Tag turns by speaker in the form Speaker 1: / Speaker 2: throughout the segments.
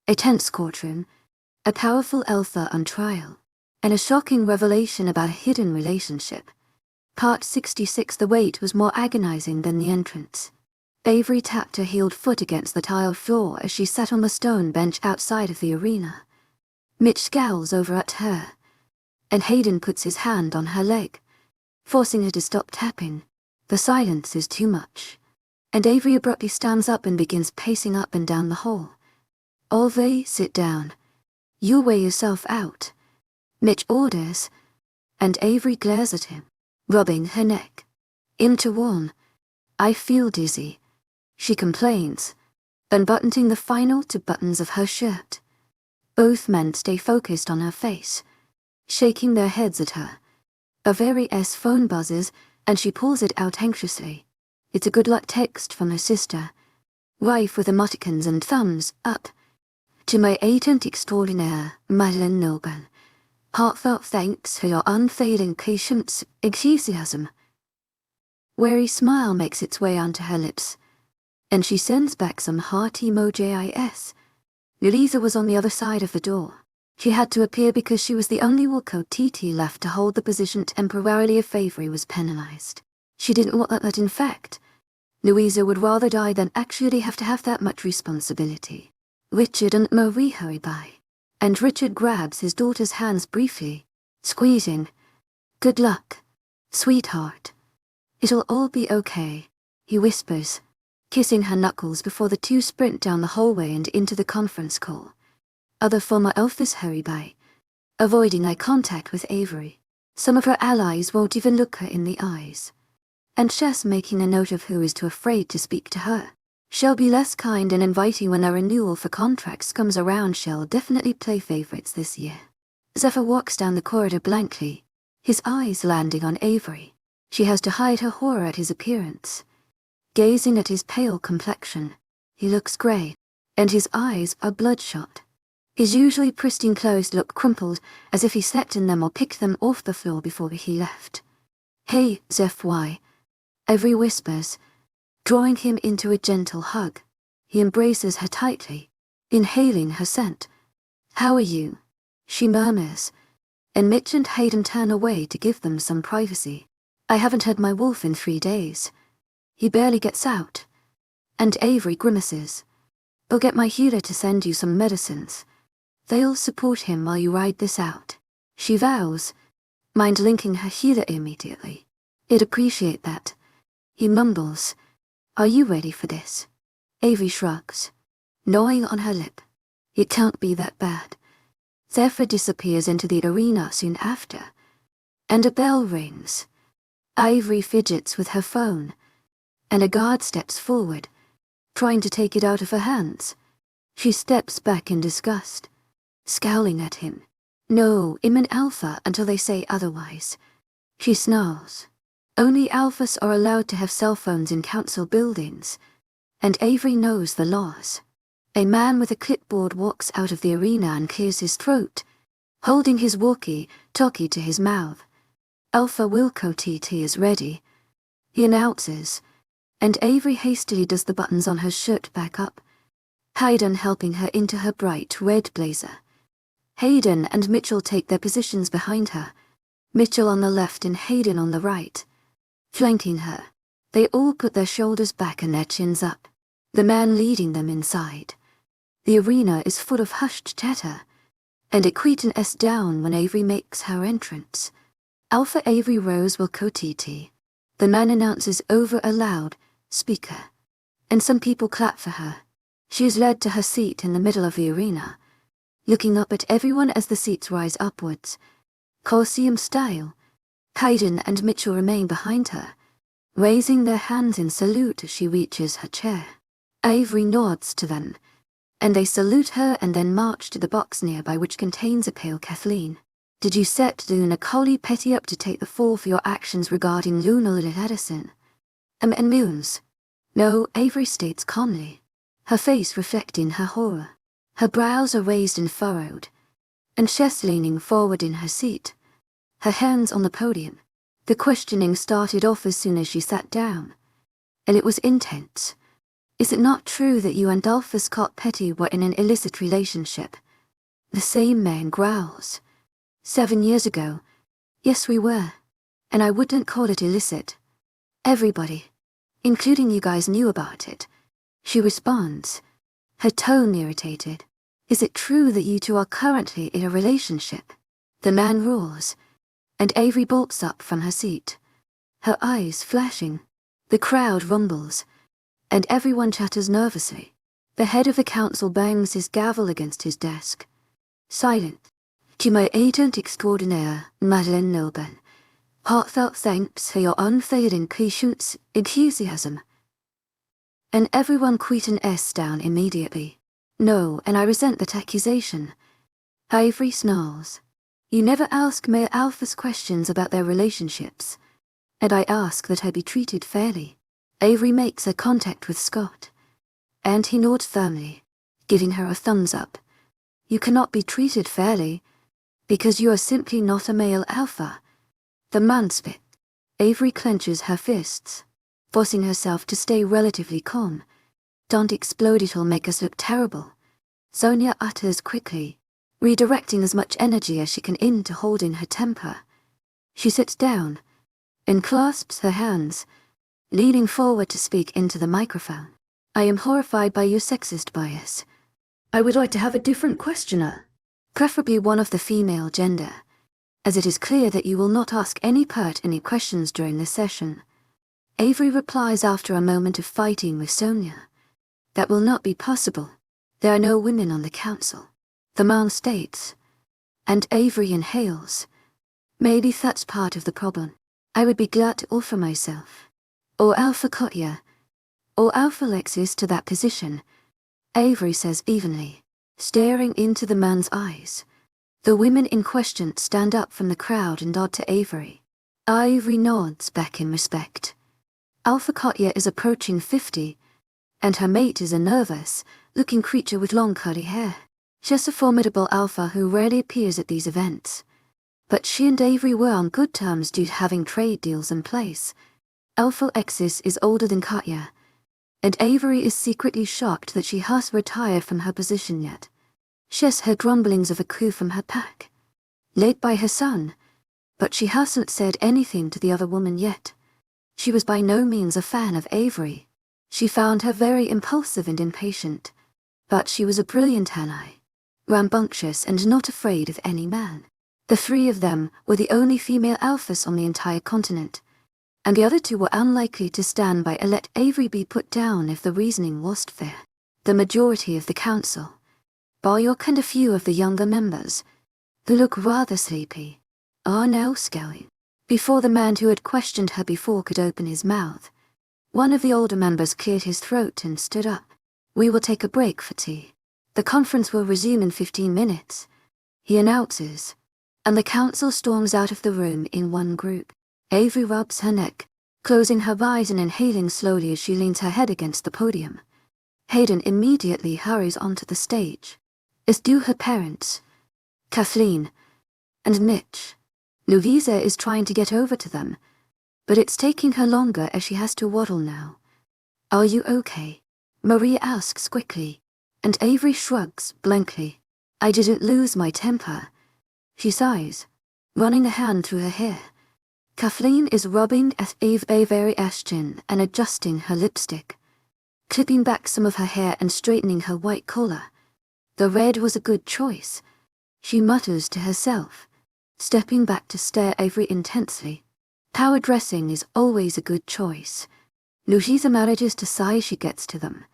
Speaker 1: A tense courtroom, a powerful alpha on trial, and a shocking revelation about a hidden relationship. Part 66. The wait was more agonizing than the entrance. Avery tapped her heeled foot against the tile floor as she sat on the stone bench outside of the arena. Mitch scowls over at her, and Hayden puts his hand on her leg, forcing her to stop tapping. The silence is too much, and Avery abruptly stands up and begins pacing up and down the hall. Alvey, sit down. You'll weigh yourself out, Mitch orders, and Avery glares at him, rubbing her neck. I'm too warm. I feel dizzy, she complains, unbuttoning the final two buttons of her shirt. Both men stay focused on her face, shaking their heads at her. Avery's phone buzzes, and she pulls it out anxiously. It's a good luck text from her sister, rife with emoticons and thumbs up. To my agent extraordinaire, Madeleine Nogan. Heartfelt thanks for your unfailing patience, enthusiasm. Wary smile makes its way onto her lips, and she sends back some heart emojis. Lilith was on the other side of the door. She had to appear because she was the only Wilcott left to hold the position temporarily if Avery was penalized. She didn't want that in fact. Louisa would rather die than actually have to have that much responsibility. Richard and Marie hurry by, and Richard grabs his daughter's hands briefly, squeezing. Good luck, sweetheart. It'll all be okay, he whispers, kissing her knuckles before the two sprint down the hallway and into the conference call. Other former Alphas hurry by, avoiding eye contact with Avery. Some of her allies won't even look her in the eyes. And Chess making a note of who is too afraid to speak to her. She'll be less kind and inviting when a renewal for contracts comes around. She'll definitely play favorites this year. Zephyr walks down the corridor blankly, his eyes landing on Avery. She has to hide her horror at his appearance. Gazing at his pale complexion, he looks grey, and his eyes are bloodshot. His usually pristine clothes look crumpled, as if he slept in them or picked them off the floor before he left. Hey, Zeph, why? Avery whispers, drawing him into a gentle hug. He embraces her tightly, inhaling her scent. How are you? She murmurs, and Mitch and Hayden turn away to give them some privacy. I haven't had my wolf in 3 days. He barely gets out. And Avery grimaces. I'll get my healer to send you some medicines. They'll support him while you ride this out. She vows, mind linking her healer immediately. I'd appreciate that. He mumbles, are you ready for this? Avery shrugs, gnawing on her lip. It can't be that bad. Zephyr disappears into the arena soon after, and a bell rings. Avery fidgets with her phone, and a guard steps forward, trying to take it out of her hands. She steps back in disgust, scowling at him. No, I'm an alpha until they say otherwise. She snarls. Only alphas are allowed to have cell phones in council buildings, and Avery knows the laws. A man with a clipboard walks out of the arena and clears his throat, holding his walkie-talkie to his mouth. Alpha Wilcott is ready, he announces, and Avery hastily does the buttons on her shirt back up, Hayden helping her into her bright red blazer. Hayden and Mitchell take their positions behind her, Mitchell on the left and Hayden on the right. Flanking her, they all put their shoulders back and their chins up, the man leading them inside. The arena is full of hushed chatter, and it quietens down when Avery makes her entrance. Alpha Avery Rose Wilcott, the man announces over a loud speaker, and some people clap for her. She is led to her seat in the middle of the arena, looking up at everyone as the seats rise upwards. Colosseum style, Hayden and Mitchell remain behind her, raising their hands in salute as she reaches her chair. Avery nods to them, and they salute her and then march to the box nearby which contains a pale Kathleen. Did you set Luna Coley Petty up to take the fall for your actions regarding Luna Lilith Edison? And moons. No, Avery states calmly, her face reflecting her horror. Her brows are raised and furrowed, and Chess leaning forward in her seat, her hands on the podium. The questioning started off as soon as she sat down, and it was intense. Is it not true that you and Scott Petty were in an illicit relationship? The same man growls. 7 years ago. Yes, we were. And I wouldn't call it illicit. Everybody, including you guys, knew about it. She responds, her tone irritated. Is it true that you two are currently in a relationship? The man roars, and Avery bolts up from her seat, her eyes flashing. The crowd rumbles, and everyone chatters nervously. The head of the council bangs his gavel against his desk. Silent. To my agent extraordinaire, Madeleine Noban. Heartfelt thanks for your unfailing patience, enthusiasm. And everyone quit an S down immediately. No, and I resent that accusation. Avery snarls. You never ask male alphas questions about their relationships. And I ask that I be treated fairly. Avery makes eye contact with Scott. And he nods firmly, giving her a thumbs up. You cannot be treated fairly, because you are simply not a male alpha. The man spit. Avery clenches her fists, forcing herself to stay relatively calm. Don't explode, it'll make us look terrible. Sonia utters quickly, redirecting as much energy as she can into holding her temper. She sits down and clasps her hands, leaning forward to speak into the microphone. I am horrified by your sexist bias. I would like to have a different questioner, preferably one of the female gender, as it is clear that you will not ask any questions during this session. Avery replies after a moment of fighting with Sonia. That will not be possible. There are no women on the council. The man states, and Avery inhales. Maybe that's part of the problem. I would be glad to offer myself, or Alpha Kotya, or Alpha Lexis to that position, Avery says evenly, staring into the man's eyes. The women in question stand up from the crowd and nod to Avery. Avery nods back in respect. Alpha Kotya is approaching 50, and her mate is a nervous, looking creature with long curly hair. She's a formidable alpha who rarely appears at these events. But she and Avery were on good terms due to having trade deals in place. Alpha Lexis is older than Kotya, and Avery is secretly shocked that she has retired from her position yet. She has heard rumblings of a coup from her pack, led by her son, but she hasn't said anything to the other woman yet. She was by no means a fan of Avery. She found her very impulsive and impatient, but she was a brilliant ally, rambunctious and not afraid of any man. The three of them were the only female alphas on the entire continent, and the other two were unlikely to stand by and let Avery be put down if the reasoning wasn't fair. The majority of the council, bar York and a few of the younger members, who look rather sleepy, are now scowling. Before the man who had questioned her before could open his mouth, one of the older members cleared his throat and stood up. We will take a break for tea. The conference will resume in 15 minutes, he announces, and the council storms out of the room in one group. Avery rubs her neck, closing her eyes and inhaling slowly as she leans her head against the podium. Hayden immediately hurries onto the stage, as do her parents, Kathleen, and Mitch. Louisa is trying to get over to them, but it's taking her longer as she has to waddle now. Are you okay? Maria asks quickly, and Avery shrugs blankly. I didn't lose my temper. She sighs, running a hand through her hair. Kathleen is rubbing at Avery's chin and adjusting her lipstick, clipping back some of her hair and straightening her white collar. The red was a good choice, she mutters to herself, stepping back to stare Avery intensely. Power dressing is always a good choice. Louisa manages to sigh as she gets to them,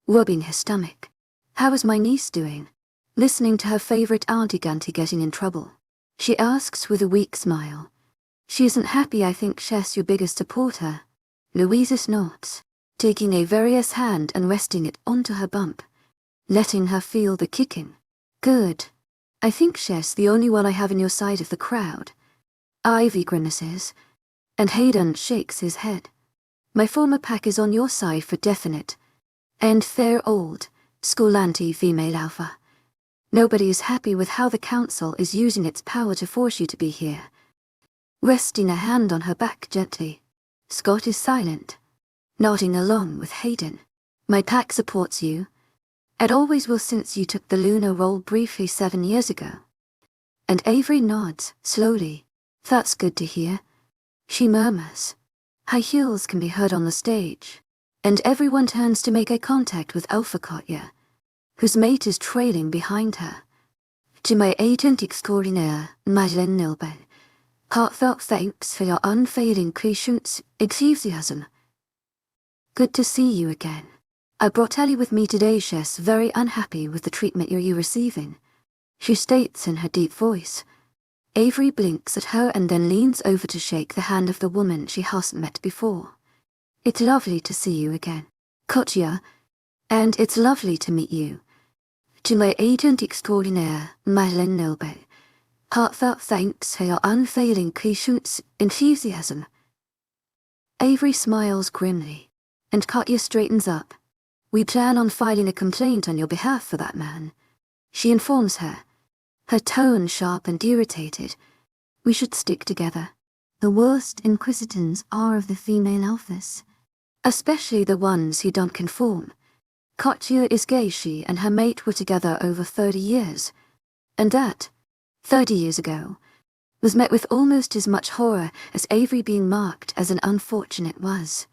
Speaker 1: rubbing her stomach. How is my niece doing? Listening to her favorite auntie Ganti getting in trouble, she asks with a weak smile. She isn't happy. I think she's your biggest supporter. Louisa nods, taking Avery's hand and resting it onto her bump, letting her feel the kicking. Good. I think she's the only one I have in your side of the crowd. Ivy grimaces, and Hayden shakes his head. My former pack is on your side for definite, and fair old, school anti-female alpha. Nobody is happy with how the council is using its power to force you to be here. Resting a hand on her back gently, Scott is silent, nodding along with Hayden. My pack supports you. It always will since you took the lunar role briefly 7 years ago. And Avery nods, slowly. That's good to hear. She murmurs. High heels can be heard on the stage, and everyone turns to make eye contact with Wilcott, whose mate is trailing behind her. To my agent extraordinaire, Madeleine Nilben, heartfelt thanks for your unfailing patience, enthusiasm. Good to see you again. I brought Ellie with me today. She's very unhappy with the treatment you're receiving, she states in her deep voice. Avery blinks at her and then leans over to shake the hand of the woman she hasn't met before. It's lovely to see you again, Katja, and it's lovely to meet you. To my agent extraordinaire, Madeleine Nilben, heartfelt thanks for your unfailing patience, enthusiasm. Avery smiles grimly, and Katja straightens up. We plan on filing a complaint on your behalf for that man, she informs her, her tone sharp and irritated. We should stick together. The worst inquisitors are of the female alphas, especially the ones who don't conform. Katja is gay. She and her mate were together over 30 years, and that, 30 years ago, was met with almost as much horror as Avery being marked as an unfortunate was.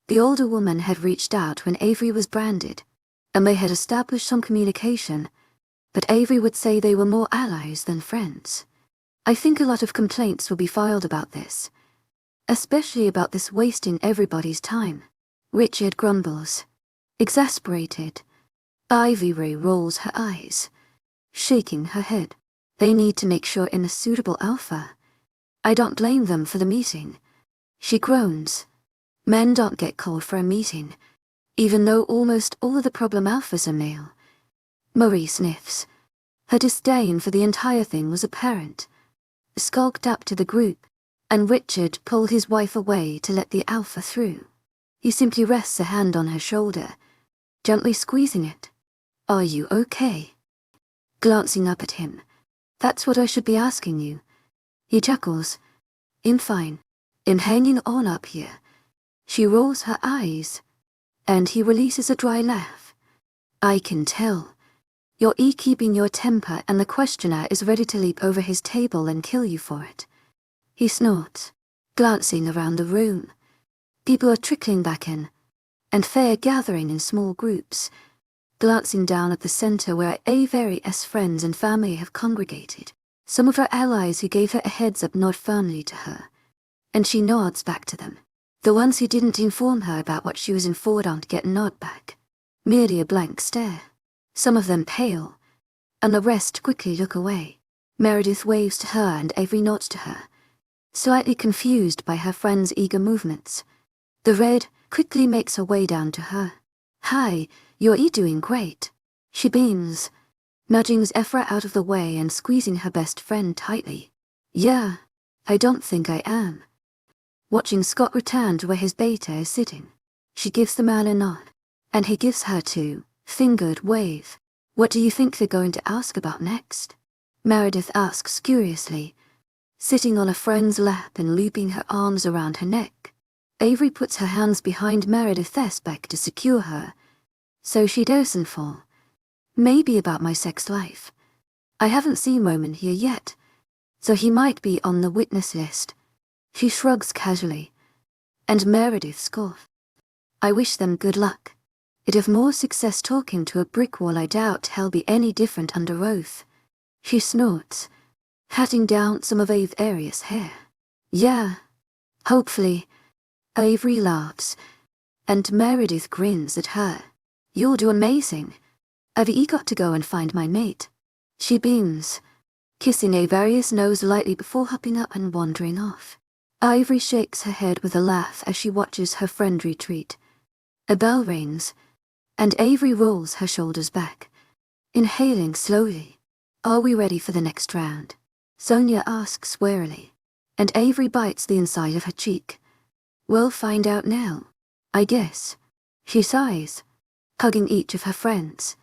Speaker 1: The older woman had reached out when Avery was branded, and they had established some communication, but Avery would say they were more allies than friends. I think a lot of complaints will be filed about this, especially about this wasting everybody's time. Richard grumbles. Exasperated, Avery rolls her eyes, shaking her head. They need to make sure in a suitable alpha. I don't blame them for the meeting. She groans. Men don't get called for a meeting, even though almost all of the problem alphas are male. Marie sniffs. Her disdain for the entire thing was apparent. Skulked up to the group, and Richard pulled his wife away to let the alpha through. He simply rests a hand on her shoulder, gently squeezing it. Are you okay? Glancing up at him. That's what I should be asking you. He chuckles. I'm fine. I'm hanging on up here. She rolls her eyes, and he releases a dry laugh. I can tell. You're keeping your temper, and the questioner is ready to leap over his table and kill you for it. He snorts, glancing around the room. People are trickling back in, and fair gathering in small groups, glancing down at the center where Avery's friends and family have congregated. Some of her allies who gave her a heads-up nod firmly to her, and she nods back to them. The ones who didn't inform her about what she was informed don't get a nod back, merely a blank stare. Some of them pale, and the rest quickly look away. Meredith waves to her and Avery nods to her, slightly confused by her friend's eager movements. The red quickly makes her way down to her. Hi, you're doing great. She beams, nudging Ephra out of the way and squeezing her best friend tightly. Yeah, I don't think I am. Watching Scott return to where his beta is sitting, she gives the man a nod, and he gives her two fingered wave. What do you think they're going to ask about next? Meredith asks curiously, sitting on a friend's lap and looping her arms around her neck. Avery puts her hands behind Meredith's back to secure her, so she doesn't fall. Maybe about my sex life. I haven't seen Roman here yet, so he might be on the witness list. She shrugs casually, and Meredith scoffs. I wish them good luck. It'd have more success talking to a brick wall. I doubt he'll be any different under oath. She snorts, patting down some of Avery's hair. Yeah, hopefully. Avery laughs, and Meredith grins at her. You'll do amazing. I've got to go and find my mate. She beams, kissing Avery's nose lightly before hopping up and wandering off. Avery shakes her head with a laugh as she watches her friend retreat. A bell rings, and Avery rolls her shoulders back, inhaling slowly. Are we ready for the next round? Sonia asks warily, and Avery bites the inside of her cheek. We'll find out now, I guess. She sighs, hugging each of her friends.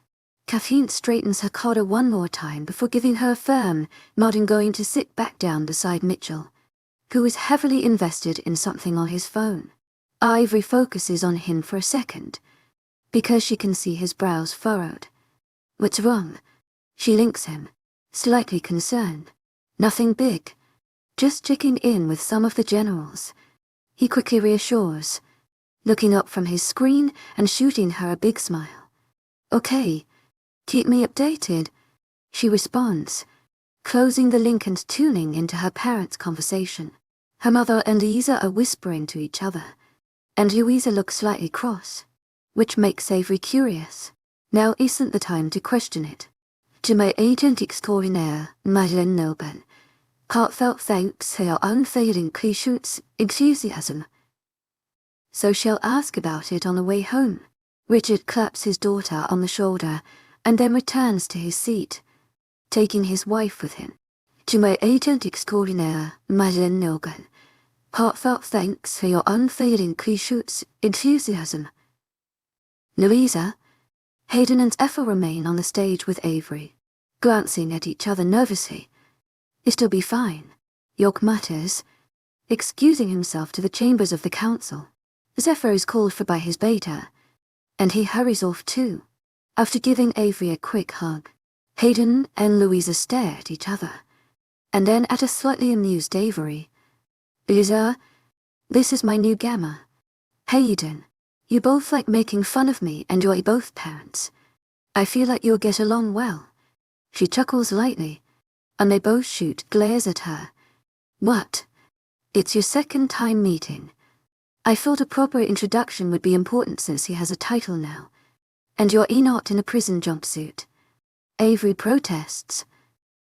Speaker 1: Kathleen straightens her collar one more time before giving her a firm nod and going to sit back down beside Mitchell, who is heavily invested in something on his phone. Avery focuses on him for a second, because she can see his brows furrowed. What's wrong? She links him, slightly concerned. Nothing big. Just checking in with some of the generals. He quickly reassures, looking up from his screen and shooting her a big smile. Okay, keep me updated, she responds, closing the link and tuning into her parents' conversation. Her mother and Louisa are whispering to each other, and Louisa looks slightly cross, which makes Avery curious. Now isn't the time to question it. To my agent extraordinaire, Madeleine Noble, heartfelt thanks for your unfailing patience, enthusiasm. So she'll ask about it on the way home. Richard claps his daughter on the shoulder and then returns to his seat, taking his wife with him. To my agent extraordinaire, Madeleine Noble, heartfelt thanks for your unfailing patience, enthusiasm. Louisa, Hayden and Ethel remain on the stage with Avery, glancing at each other nervously. It'll be fine, York mutters, excusing himself to the chambers of the council. Zephyr is called for by his beta, and he hurries off too, after giving Avery a quick hug. Hayden and Louisa stare at each other, and then at a slightly amused Avery. Lisa, this is my new gamma. Hayden, you both like making fun of me and you're both parents. I feel like you'll get along well. She chuckles lightly, and they both shoot glares at her. What? It's your second time meeting. I thought a proper introduction would be important since he has a title now. And you're not in a prison jumpsuit. Avery protests.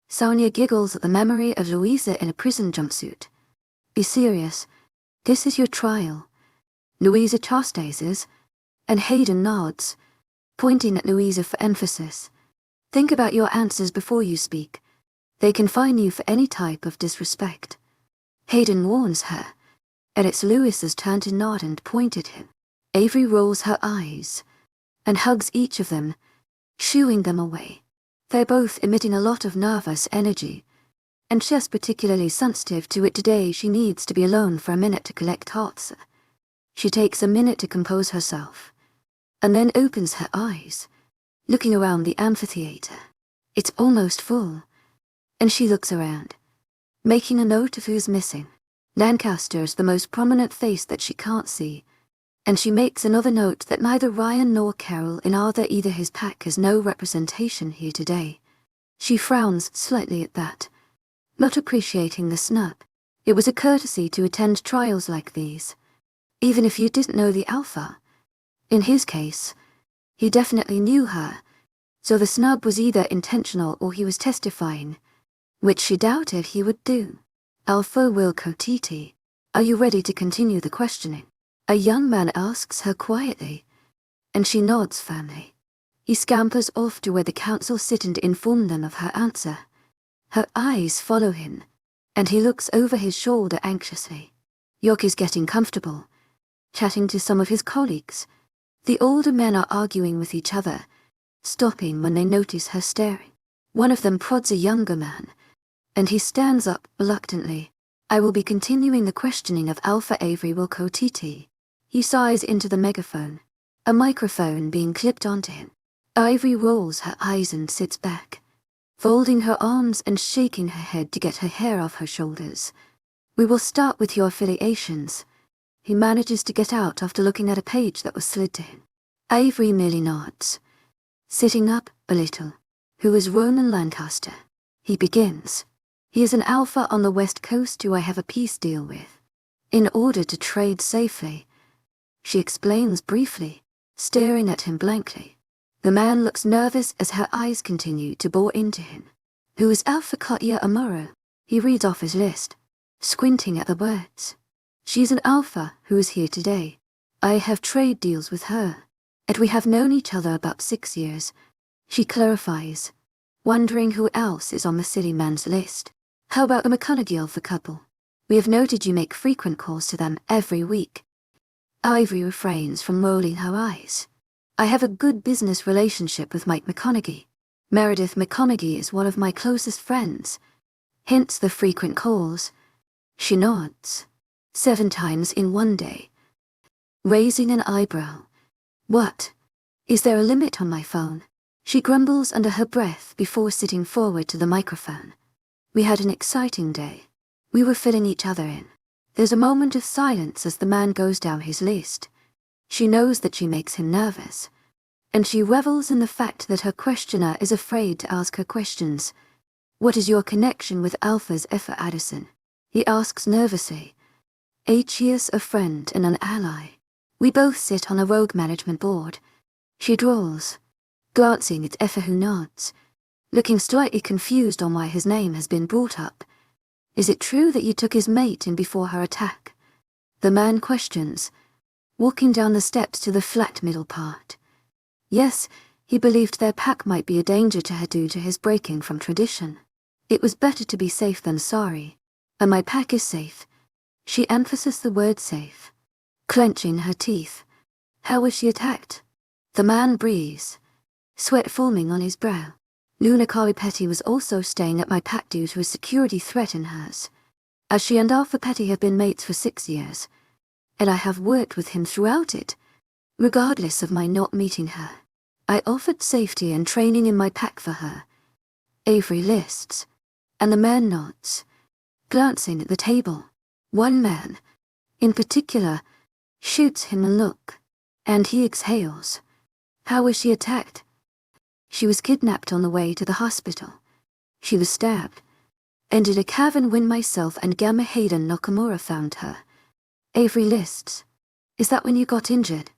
Speaker 1: Sonia giggles at the memory of Louisa in a prison jumpsuit. Be serious. This is your trial. Louisa chastises, and Hayden nods, pointing at Louisa for emphasis. Think about your answers before you speak. They can fine you for any type of disrespect. Hayden warns her, and it's Louisa's turn to nod and point at him. Avery rolls her eyes, and hugs each of them, shooing them away. They're both emitting a lot of nervous energy, and she's particularly sensitive to it today. She needs to be alone for a minute to collect thoughts. She takes a minute to compose herself, and then opens her eyes, looking around the amphitheater. It's almost full, and she looks around, making a note of who's missing. Lancaster's the most prominent face that she can't see, and she makes another note that neither Ryan nor Carol in either his pack has no representation here today. She frowns slightly at that, not appreciating the snub. It was a courtesy to attend trials like these, even if you didn't know the Alpha. In his case, he definitely knew her, so the snub was either intentional or he was testifying, which she doubted he would do. Alpha Wilcott, are you ready to continue the questioning? A young man asks her quietly, and she nods firmly. He scampers off to where the council sit and inform them of her answer. Her eyes follow him, and he looks over his shoulder anxiously. York is getting comfortable, chatting to some of his colleagues. The older men are arguing with each other, stopping when they notice her staring. One of them prods a younger man, and he stands up reluctantly. I will be continuing the questioning of Alpha Avery Wilcott. He sighs into the megaphone, a microphone being clipped onto him. Avery rolls her eyes and sits back, folding her arms and shaking her head to get her hair off her shoulders. We will start with your affiliations. He manages to get out after looking at a page that was slid to him. Avery merely nods, sitting up a little. Who is Ronan Lancaster? He begins. He is an Alpha on the West Coast who I have a peace deal with, in order to trade safely. She explains briefly, staring at him blankly. The man looks nervous as her eyes continue to bore into him. Who is Alpha Katya Amaro? He reads off his list, squinting at the words. She's an Alpha who is here today. I have trade deals with her, and we have known each other about 6 years. She clarifies, wondering who else is on the silly man's list. How about the McConaughey couple? We have noted you make frequent calls to them every week. Avery refrains from rolling her eyes. I have a good business relationship with Mike McConaughey. Meredith McConaughey is one of my closest friends, hence the frequent calls. She nods. 7 times in one day. Raising an eyebrow. What? Is there a limit on my phone? She grumbles under her breath before sitting forward to the microphone. We had an exciting day. We were filling each other in. There's a moment of silence as the man goes down his list. She knows that she makes him nervous, and she revels in the fact that her questioner is afraid to ask her questions. What is your connection with Alpha's Effa Addison? He asks nervously. She is a friend and an ally. We both sit on a rogue management board. She drawls, glancing at Effa, who nods, looking slightly confused on why his name has been brought up. Is it true that you took his mate in before her attack? The man questions, walking down the steps to the flat middle part. Yes, he believed their pack might be a danger to her due to his breaking from tradition. It was better to be safe than sorry. And my pack is safe. She emphasized the word safe, clenching her teeth. How was she attacked? The man breathes, sweat forming on his brow. Luna Petty was also staying at my pack due to a security threat in hers, as she and Alpha Petty have been mates for 6 years, and I have worked with him throughout it. Regardless of my not meeting her, I offered safety and training in my pack for her. Avery lists, and the man nods, glancing at the table. One man, in particular, shoots him a look, and he exhales. How was she attacked? She was kidnapped on the way to the hospital. She was stabbed, and in a cavern when myself and Gamma Hayden Nakamura found her. Avery lists. Is that when you got injured?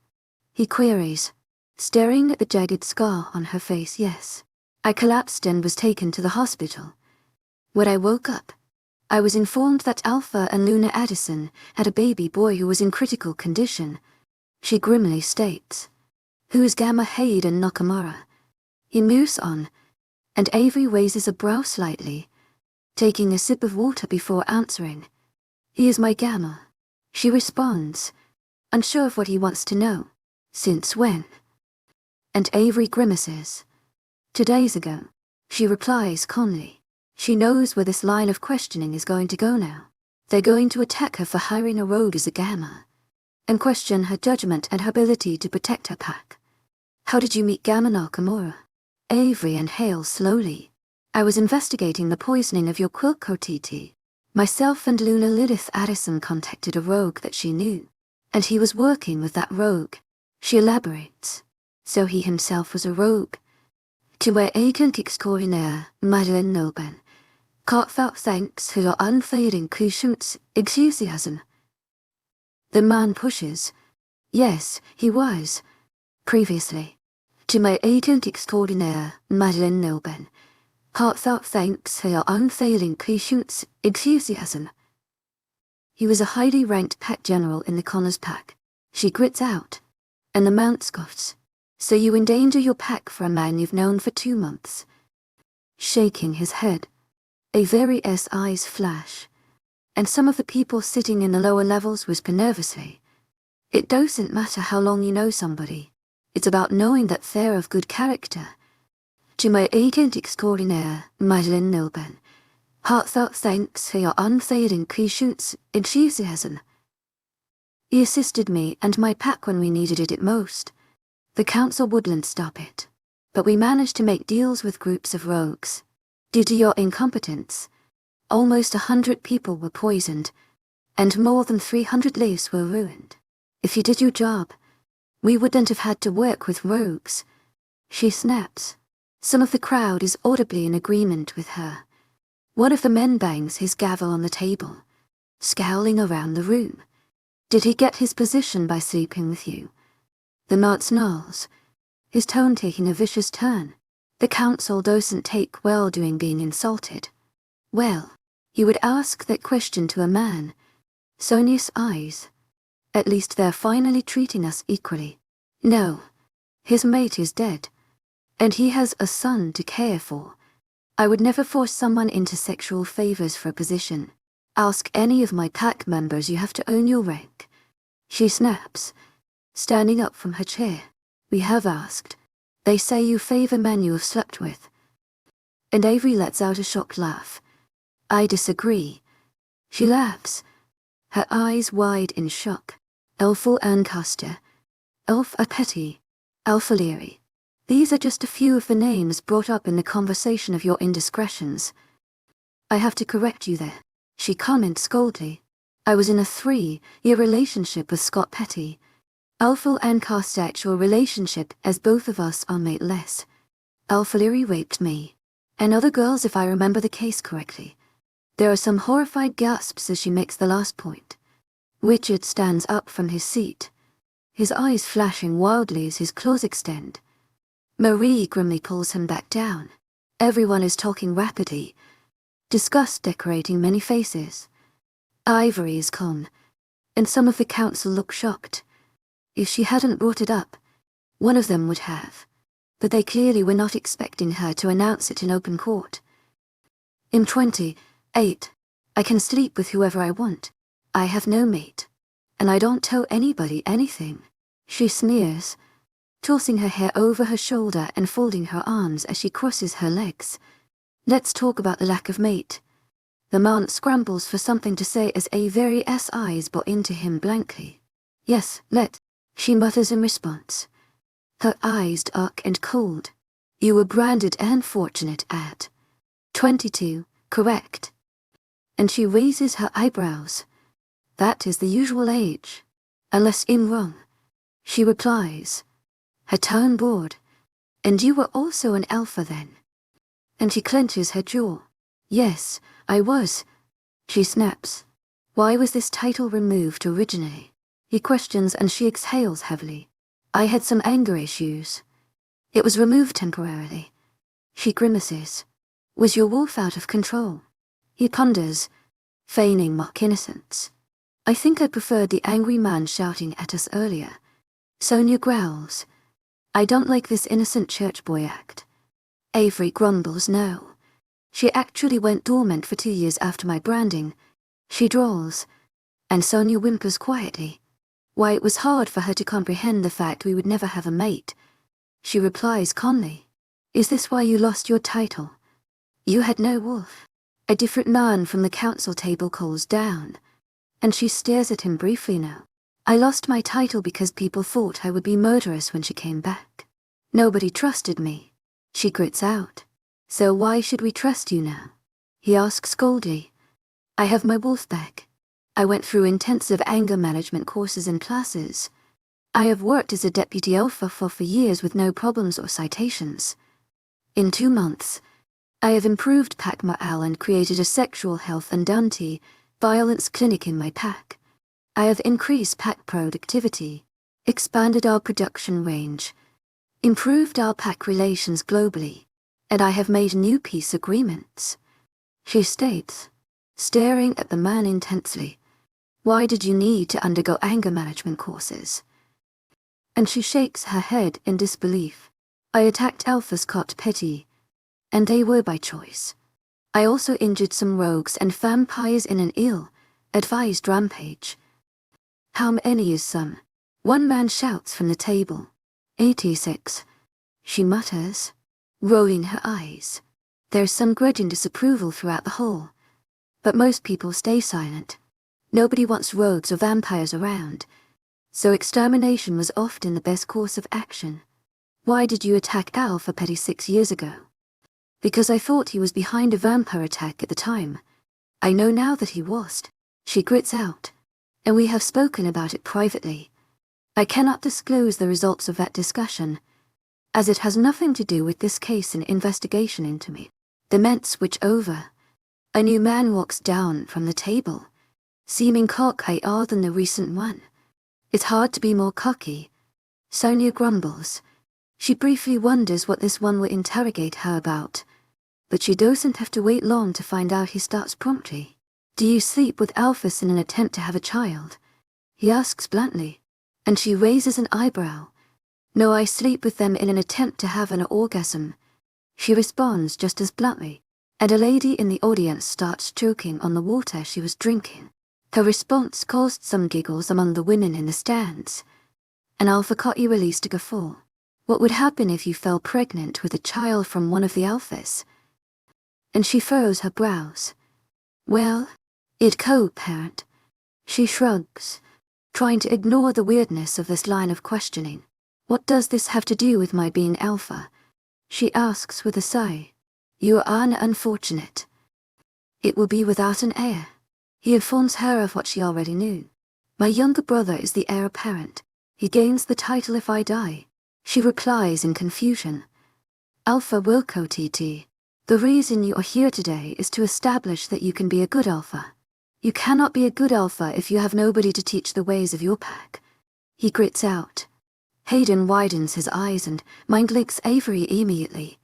Speaker 1: He queries, staring at the jagged scar on her face. Yes. I collapsed and was taken to the hospital. When I woke up, I was informed that Alpha and Luna Addison had a baby boy who was in critical condition. She grimly states. Who is Gamma Hayden Nakamura? He moves on, and Avery raises a brow slightly, taking a sip of water before answering. He is my Gamma. She responds, unsure of what he wants to know. Since when? And Avery grimaces. 2 days ago. She replies calmly. She knows where this line of questioning is going to go now. They're going to attack her for hiring a rogue as a Gamma, and question her judgment and her ability to protect her pack. How did you meet Gamma Nakamura? Avery inhales slowly. I was investigating the poisoning of your Quilcotiti. Myself and Luna Lilith Addison contacted a rogue that she knew, and he was working with that rogue. She elaborates. So he himself was a rogue. To my agent extraordinaire, Madeline Noben. Heartfelt thanks for your unfading patience, enthusiasm. The man pushes. Yes, he was. Previously. To my agent extraordinaire, Madeline Noben. Heartfelt thanks for your unfailing patience, enthusiasm. He was a highly ranked pack general in the Connors pack. She grits out, and the mount scoffs. So you endanger your pack for a man you've known for 2 months. Shaking his head, Avery's eyes flash, and some of the people sitting in the lower levels whisper nervously. It doesn't matter how long you know somebody. It's about knowing that they're of good character. To my agent extraordinaire, Madeline Noben. Heartfelt thanks for your unfading patience, enthusiasm. He assisted me and my pack when we needed it at most. The council wouldn't stop it, but we managed to make deals with groups of rogues. Due to your incompetence, almost 100 people were poisoned, and more than 300 lives were ruined. If you did your job, we wouldn't have had to work with rogues. She snaps. Some of the crowd is audibly in agreement with her. One of the men bangs his gavel on the table, scowling around the room. Did he get his position by sleeping with you? The man snarls, his tone taking a vicious turn. The council doesn't take well doing being insulted. Well, you would ask that question to a man. Sonia's eyes. At least they're finally treating us equally. No, his mate is dead, and he has a son to care for. I would never force someone into sexual favors for a position. Ask any of my pack members, you have to earn your rank. She snaps, standing up from her chair. We have asked. They say you favor men you have slept with. And Avery lets out a shocked laugh. I disagree. She laughs, her eyes wide in shock. Elful Ancaster. Elf a Petty. Alpha Leary. These are just a few of the names brought up in the conversation of your indiscretions. I have to correct you there, she comments coldly. I was in a 3-year relationship with Scott Petty. Alpha and sexual relationship as both of us are mateless. Alpha Leary raped me. And other girls if I remember the case correctly. There are some horrified gasps as she makes the last point. Richard stands up from his seat, his eyes flashing wildly as his claws extend. Marie grimly pulls him back down. Everyone is talking rapidly, disgust decorating many faces. Ivory is calm, and some of the council look shocked. If she hadn't brought it up, one of them would have, but they clearly were not expecting her to announce it in open court. I'm 28. I can sleep with whoever I want. I have no mate, and I don't tell anybody anything, she sneers, tossing her hair over her shoulder and folding her arms as she crosses her legs. Let's talk about the lack of mate. The man scrambles for something to say as Avery's eyes bore into him blankly. Yes, she mutters in response. Her eyes dark and cold. You were branded and fortunate at 22, correct? And she raises her eyebrows. That is the usual age. Unless I'm wrong, she replies, her tone bored. And you were also an alpha then? And she clenches her jaw. Yes, I was. She snaps. Why was this title removed originally? He questions and she exhales heavily. I had some anger issues. It was removed temporarily. She grimaces. Was your wolf out of control? He ponders, feigning mock innocence. I think I preferred the angry man shouting at us earlier. Sonia growls. I don't like this innocent church boy act. Avery grumbles no. She actually went dormant for 2 years after my branding. She drawls. And Sonia whimpers quietly. Why, it was hard for her to comprehend the fact we would never have a mate. She replies calmly. Is this why you lost your title? You had no wolf. A different man from the council table calls down. And she stares at him briefly now. I lost my title because people thought I would be murderous when she came back. Nobody trusted me. She grits out. So why should we trust you now? He asks coldly. I have my wolf back. I went through intensive anger management courses and classes. I have worked as a deputy alpha for years with no problems or citations. In 2 months, I have improved pack morale and created a sexual health and anti-violence clinic in my pack. I have increased pack productivity, expanded our production range, improved our pack relations globally, and I have made new peace agreements. She states, staring at the man intensely. Why did you need to undergo anger management courses? And she shakes her head in disbelief. I attacked Alpha Scott Petty, and they were by choice. I also injured some rogues and vampires in an ill-advised rampage. How many is some? One man shouts from the table. 86. She mutters, rolling her eyes. There's some grudging disapproval throughout the hall. But most people stay silent. Nobody wants rogues or vampires around, so extermination was often the best course of action. Why did you attack Alpha Petty 6 years ago? Because I thought he was behind a vampire attack at the time. I know now that he was. She grits out. And we have spoken about it privately. I cannot disclose the results of that discussion, as it has nothing to do with this case and investigation into me. The men switch over. A new man walks down from the table, seeming cockier than the recent one. It's hard to be more cocky. Sonia grumbles. She briefly wonders what this one will interrogate her about, but she doesn't have to wait long to find out. He starts promptly. Do you sleep with Alphys in an attempt to have a child? He asks bluntly, and she raises an eyebrow. No, I sleep with them in an attempt to have an orgasm. She responds just as bluntly, and a lady in the audience starts choking on the water she was drinking. Her response caused some giggles among the women in the stands. And Alpha Cotty released a guffaw. What would happen if you fell pregnant with a child from one of the Alphys? And she furrows her brows. Well, it'd co-parent. She shrugs, trying to ignore the weirdness of this line of questioning. What does this have to do with my being alpha? She asks with a sigh. You are unfortunate. It will be without an heir. He informs her of what she already knew. My younger brother is the heir apparent. He gains the title if I die. She replies in confusion. Alpha Wilcott, the reason you are here today is to establish that you can be a good alpha. You cannot be a good alpha if you have nobody to teach the ways of your pack. He grits out. Hayden widens his eyes and mind-links Avery immediately.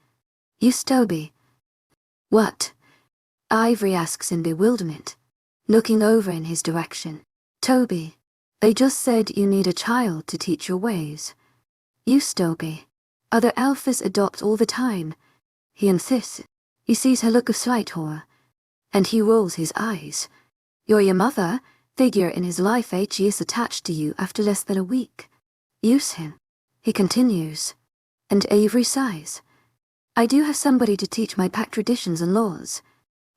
Speaker 1: You Toby. What? Avery asks in bewilderment, looking over in his direction. Toby, they just said you need a child to teach your ways. You Toby. Other alphas adopt all the time. He insists. He sees her look of slight horror, and he rolls his eyes. You're your mother, figure in his life he is attached to you after less than a week. Use him. He continues. And Avery sighs. I do have somebody to teach my pack traditions and laws.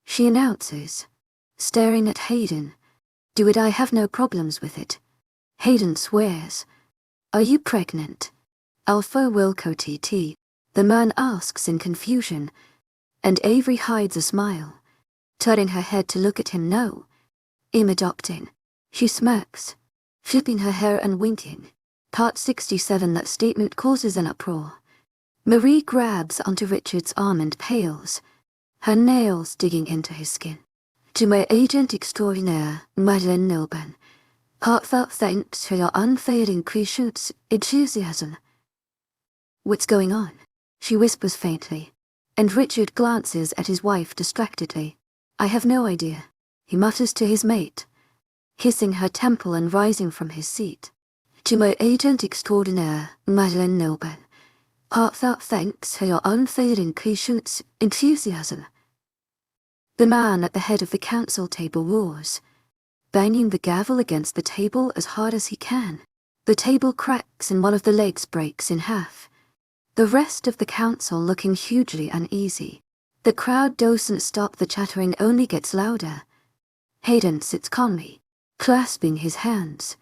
Speaker 1: She announces, staring at Hayden. Do it, I have no problems with it. Hayden swears. Are you pregnant? Alpha Wilcott, the man asks in confusion, and Avery hides a smile, turning her head to look at him. No. I'm adopting. She smirks, flipping her hair and winking. Part 67. That statement causes an uproar. Marie grabs onto Richard's arm and pales, her nails digging into his skin. To my agent extraordinaire, Madeleine Nilban, heartfelt thanks for your unfailing patience, enthusiasm. What's going on? She whispers faintly, and Richard glances at his wife distractedly. I have no idea, he mutters to his mate, kissing her temple and rising from his seat. To my agent extraordinaire, Madeleine Nilban, heartfelt thanks for your unfailing patience, enthusiasm. The man at the head of the council table roars, banging the gavel against the table as hard as he can. The table cracks and one of the legs breaks in half. The rest of the council looking hugely uneasy. The crowd doesn't stop, the chattering only gets louder. Hayden sits calmly, clasping his hands.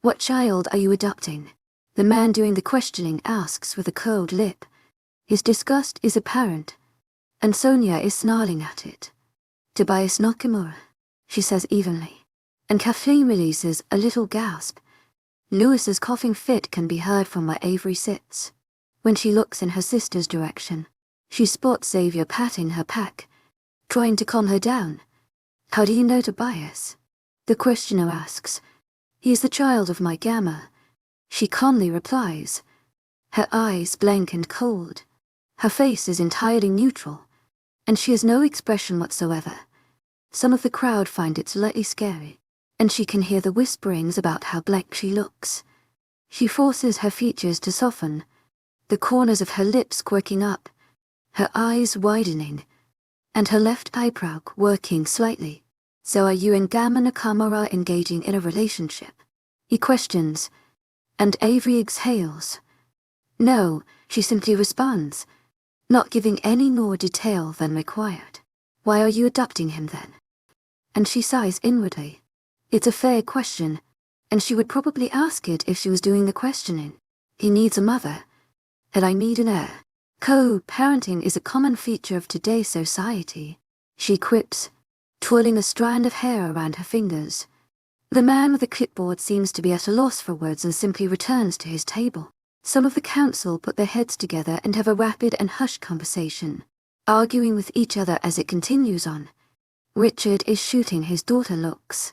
Speaker 1: What child are you adopting? The man doing the questioning asks with a curled lip. His disgust is apparent, and Sonia is snarling at it. Tobias Nakamura, she says evenly, and Kathleen releases a little gasp. Lewis's coughing fit can be heard from where Avery sits. When she looks in her sister's direction, she spots Xavier patting her pack, trying to calm her down. How do you know Tobias? The questioner asks. He is the child of my Gamma. She calmly replies, her eyes blank and cold. Her face is entirely neutral, and she has no expression whatsoever. Some of the crowd find it slightly scary, and she can hear the whisperings about how black she looks. She forces her features to soften, the corners of her lips quirking up, her eyes widening, and her left eyebrow working slightly. So are you and Gamma Nakamura engaging in a relationship? He questions, and Avery exhales. No, she simply responds, not giving any more detail than required. Why are you adopting him then? And she sighs inwardly. It's a fair question, and she would probably ask it if she was doing the questioning. He needs a mother, and I need an heir. Co-parenting is a common feature of today's society, she quips, twirling a strand of hair around her fingers. The man with the clipboard seems to be at a loss for words and simply returns to his table. Some of the council put their heads together and have a rapid and hushed conversation, arguing with each other as it continues on. Richard is shooting his daughter looks,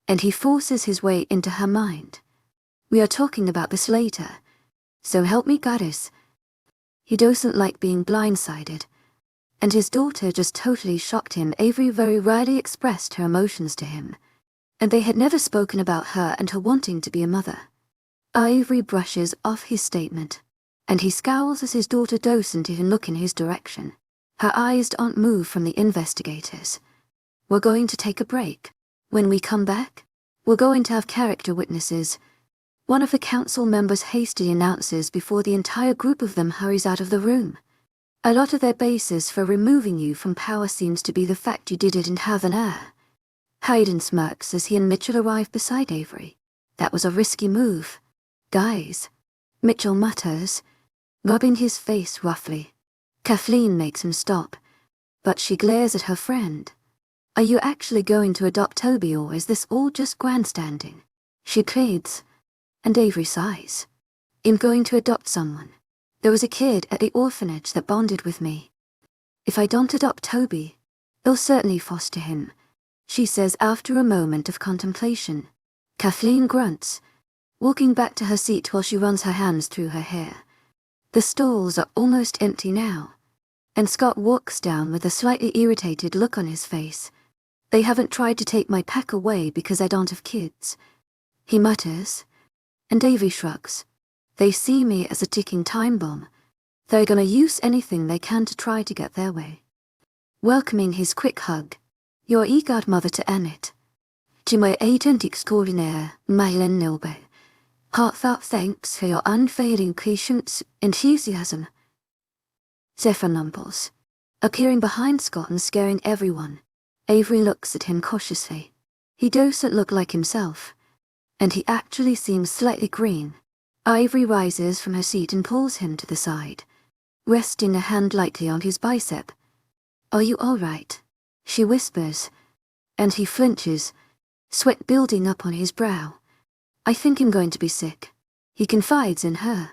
Speaker 1: and he forces his way into her mind. We are talking about this later, so help me goddess. He doesn't like being blindsided, and his daughter just totally shocked him. Avery very rarely expressed her emotions to him, and they had never spoken about her and her wanting to be a mother. Avery brushes off his statement, and he scowls as his daughter doesn't even look in his direction. Her eyes don't move from the investigators. We're going to take a break. When we come back, we're going to have character witnesses. One of the council members hastily announces before the entire group of them hurries out of the room. A lot of their basis for removing you from power seems to be the fact you didn't have an heir. Hayden smirks as he and Mitchell arrive beside Avery. That was a risky move. Guys, Mitchell mutters, rubbing his face roughly. Kathleen makes him stop, but she glares at her friend. Are you actually going to adopt Toby, or is this all just grandstanding? She pleads, and Avery sighs. I'm going to adopt someone. There was a kid at the orphanage that bonded with me. If I don't adopt Toby, they'll certainly foster him, she says after a moment of contemplation. Kathleen grunts, walking back to her seat while she runs her hands through her hair. The stalls are almost empty now, and Scott walks down with a slightly irritated look on his face. They haven't tried to take my pack away because I don't have kids, he mutters, and Avery shrugs. They see me as a ticking time bomb. They're gonna use anything they can to try to get their way. Welcoming his quick hug, your e-godmother to Annette. To my agent extraordinaire, Mylen Nilbe. Heartfelt thanks for your unfailing patience, enthusiasm. Zephyr mumbles, appearing behind Scott and scaring everyone. Avery looks at him cautiously. He doesn't look like himself, and he actually seems slightly green. Avery rises from her seat and pulls him to the side, resting a hand lightly on his bicep. Are you all right? She whispers, and he flinches, sweat building up on his brow. I think I'm going to be sick, he confides in her,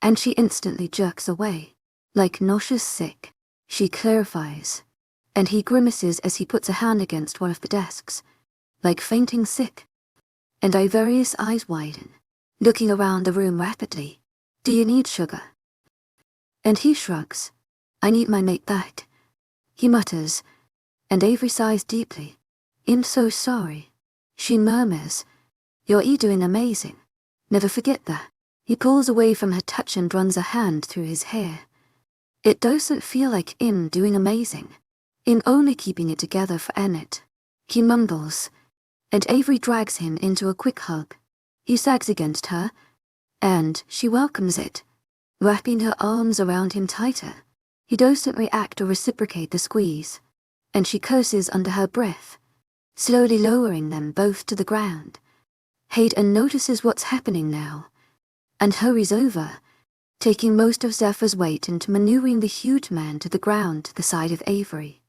Speaker 1: and she instantly jerks away. Like nauseous sick, she clarifies, and he grimaces as he puts a hand against one of the desks, like fainting sick. And Iverius' eyes widen, looking around the room rapidly. Do you need sugar? And he shrugs. I need my mate back, he mutters, and Avery sighs deeply. I'm so sorry, she murmurs. You're doing amazing. Never forget that. He pulls away from her touch and runs a hand through his hair. It doesn't feel like I'm doing amazing. I'm only keeping it together for Annette, he mumbles, and Avery drags him into a quick hug. He sags against her, and she welcomes it, wrapping her arms around him tighter. He doesn't react or reciprocate the squeeze, and she curses under her breath, slowly lowering them both to the ground. Hayden notices what's happening now, and hurries over, taking most of Zephyr's weight into maneuvering the huge man to the ground to the side of Avery.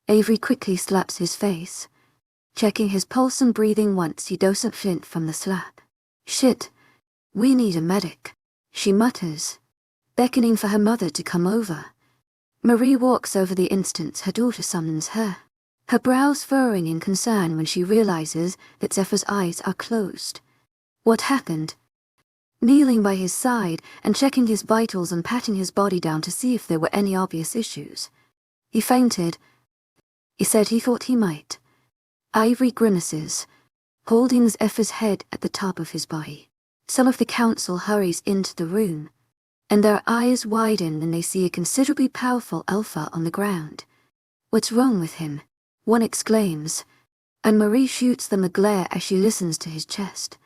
Speaker 1: Avery quickly slaps his face, checking his pulse and breathing once he doesn't flint from the slap. Shit, we need a medic, she mutters, beckoning for her mother to come over. Marie walks over the instant her daughter summons her, her brows furrowing in concern when she realizes that Zephyr's eyes are closed. What happened? Kneeling by his side and checking his vitals and patting his body down to see if there were any obvious issues. He fainted. He said he thought he might. Avery grimaces, holding Zephyr's head at the top of his body. Some of the council hurries into the room, and their eyes widen when they see a considerably powerful alpha on the ground. What's wrong with him? One exclaims, and Marie shoots them a glare as she listens to his chest.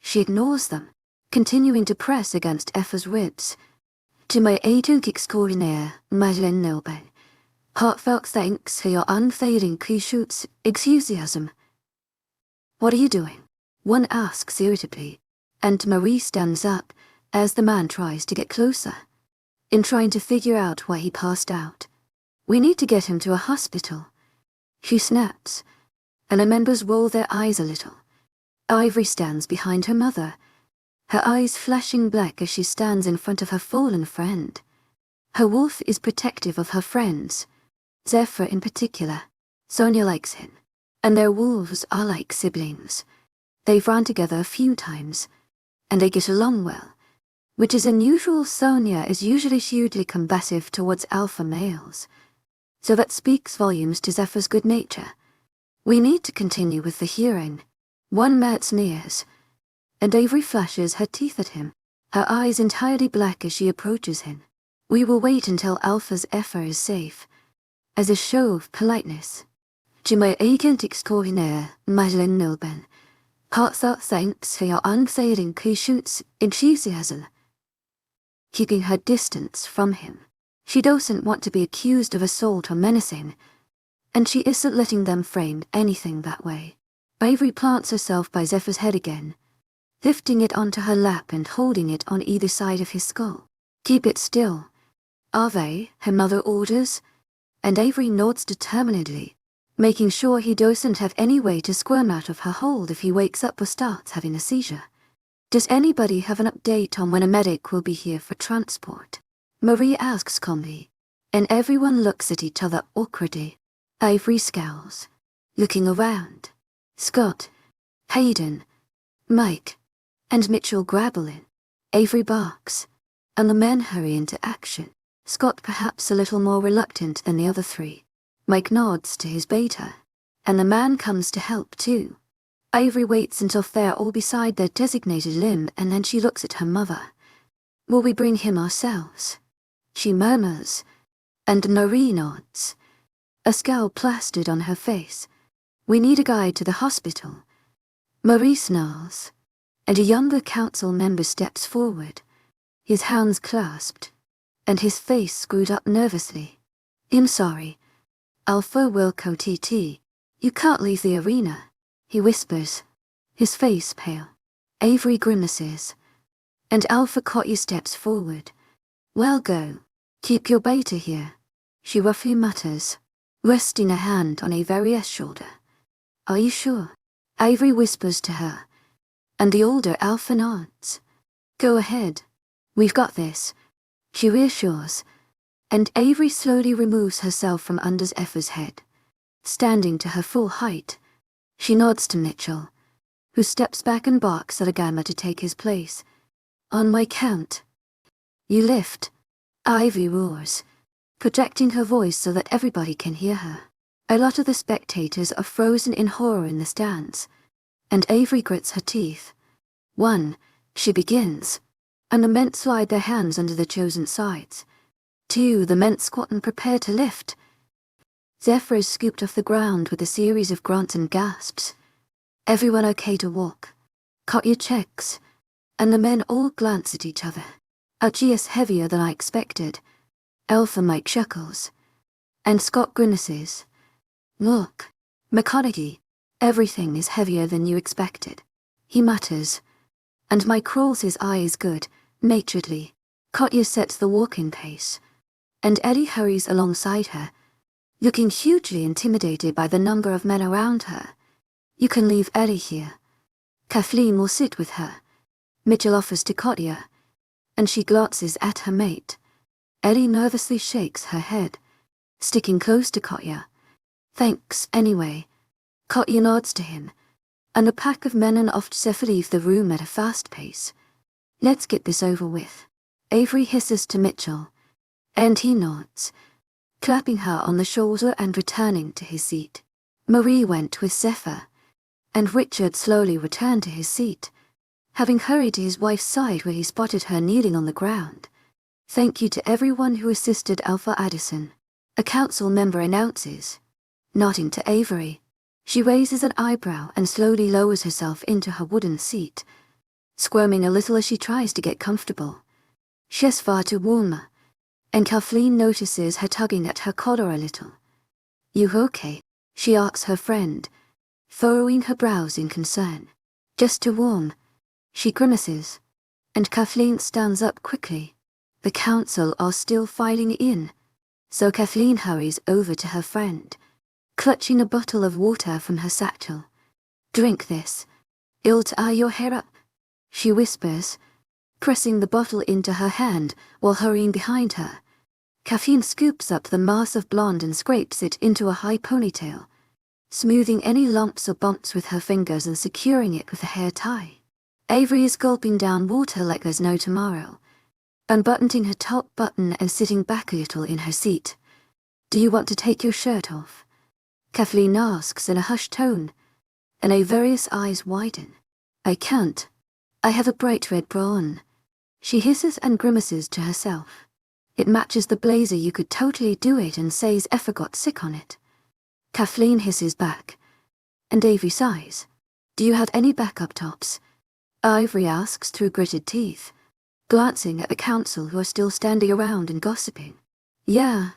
Speaker 1: She ignores them, continuing to press against Effa's ribs. To my agent extraordinaire, Madeleine Nilbe. Heartfelt thanks for your unfailing patience, enthusiasm. What are you doing? One asks irritably, and Marie stands up as the man tries to get closer, in trying to figure out why he passed out. We need to get him to a hospital. She snaps, and the members roll their eyes a little. Ivory stands behind her mother, her eyes flashing black as she stands in front of her fallen friend. Her wolf is protective of her friends, Zephyr in particular. Sonia likes him, and their wolves are like siblings. They've run together a few times, and they get along well, which is unusual. Sonia is usually hugely combative towards alpha males, so that speaks volumes to Zephyr's good nature. We need to continue with the hearing. One man sneers, and Avery flashes her teeth at him, her eyes entirely black as she approaches him. We will wait until Alpha's Effa is safe, as a show of politeness. To my agent extraordinaire, Madeleine Nilben, heartfelt thanks for your unfailing patience, enthusiasm. Keeping her distance from him. She doesn't want to be accused of assault or menacing, and she isn't letting them frame anything that way. Avery plants herself by Zephyr's head again, lifting it onto her lap and holding it on either side of his skull. "Keep it still, Ave," her mother orders, and Avery nods determinedly, making sure he doesn't have any way to squirm out of her hold if he wakes up or starts having a seizure. "Does anybody have an update on when a medic will be here for transport?" Marie asks calmly, and everyone looks at each other awkwardly. Avery scowls, looking around. Scott, Hayden, Mike, and Mitchell grabble in. Avery barks, and the men hurry into action. Scott perhaps a little more reluctant than the other three. Mike nods to his beta, and the man comes to help too. Avery waits until they're all beside their designated limb, and then she looks at her mother. "Will we bring him ourselves?" she murmurs, and Marie nods, a scowl plastered on her face. "We need a guide to the hospital." Marie snarls, and a younger council member steps forward, his hands clasped, and his face screwed up nervously. "I'm sorry, Avery Wilcott TT. You can't leave the arena," he whispers, his face pale. Avery grimaces, and Alpha Cotty steps forward. "Well, go. Keep your beta here," she roughly mutters, resting a hand on Avery's shoulder. "Are you sure?" Avery whispers to her, and the older Alpha nods. "Go ahead. We've got this," she reassures, and Avery slowly removes herself from under Effa's head. Standing to her full height, she nods to Mitchell, who steps back and barks at Agama to take his place. "On my count. You lift," Ivy roars, projecting her voice so that everybody can hear her. A lot of the spectators are frozen in horror in the stands, and Avery grits her teeth. "1, she begins, and the men slide their hands under the chosen sides. 2, the men squat and prepare to lift. Zephyr is scooped off the ground with a series of grunts and gasps. "Everyone okay to walk?" Katya checks, and the men all glance at each other. Archie's heavier than I expected. Alpha Mike chuckles, and Scott grimaces. "Look, McConaughey, everything is heavier than you expected," he mutters, and Mike rolls his eyes good, naturedly. Katya sets the walking pace, and Eddie hurries alongside her, looking hugely intimidated by the number of men around her. "You can leave Eddie here. Kathleen will sit with her," Mitchell offers to Katya, and she glances at her mate. Eddie nervously shakes her head, sticking close to Katya. "Thanks, anyway." Katya nods to him, and a pack of men and Oftsefa leave the room at a fast pace. "Let's get this over with," Avery hisses to Mitchell, and he nods, clapping her on the shoulder and returning to his seat. Marie went with Zephyr, and Richard slowly returned to his seat, having hurried to his wife's side where he spotted her kneeling on the ground. "Thank you to everyone who assisted Alpha Addison," a council member announces, nodding to Avery. She raises an eyebrow and slowly lowers herself into her wooden seat, squirming a little as she tries to get comfortable. She's far too warm, and Kathleen notices her tugging at her collar a little. "You okay?" she asks her friend, furrowing her brows in concern. "Just too warm," she grimaces, and Kathleen stands up quickly. The council are still filing in, so Kathleen hurries over to her friend, clutching a bottle of water from her satchel. "Drink this. It'll tie your hair up," she whispers, pressing the bottle into her hand while hurrying behind her. Kathleen scoops up the mass of blonde and scrapes it into a high ponytail, smoothing any lumps or bumps with her fingers and securing it with a hair tie. Avery is gulping down water like there's no tomorrow, unbuttoning her top button and sitting back a little in her seat. "Do you want to take your shirt off?" Kathleen asks in a hushed tone, and Avery's eyes widen. "I can't. I have a bright red bra on," she hisses and grimaces to herself. "It matches the blazer. You could totally do it and says Effa got sick on it." Kathleen hisses back, and Avery sighs. "Do you have any backup tops?" Avery asks through gritted teeth, glancing at the council who are still standing around and gossiping. "Yeah,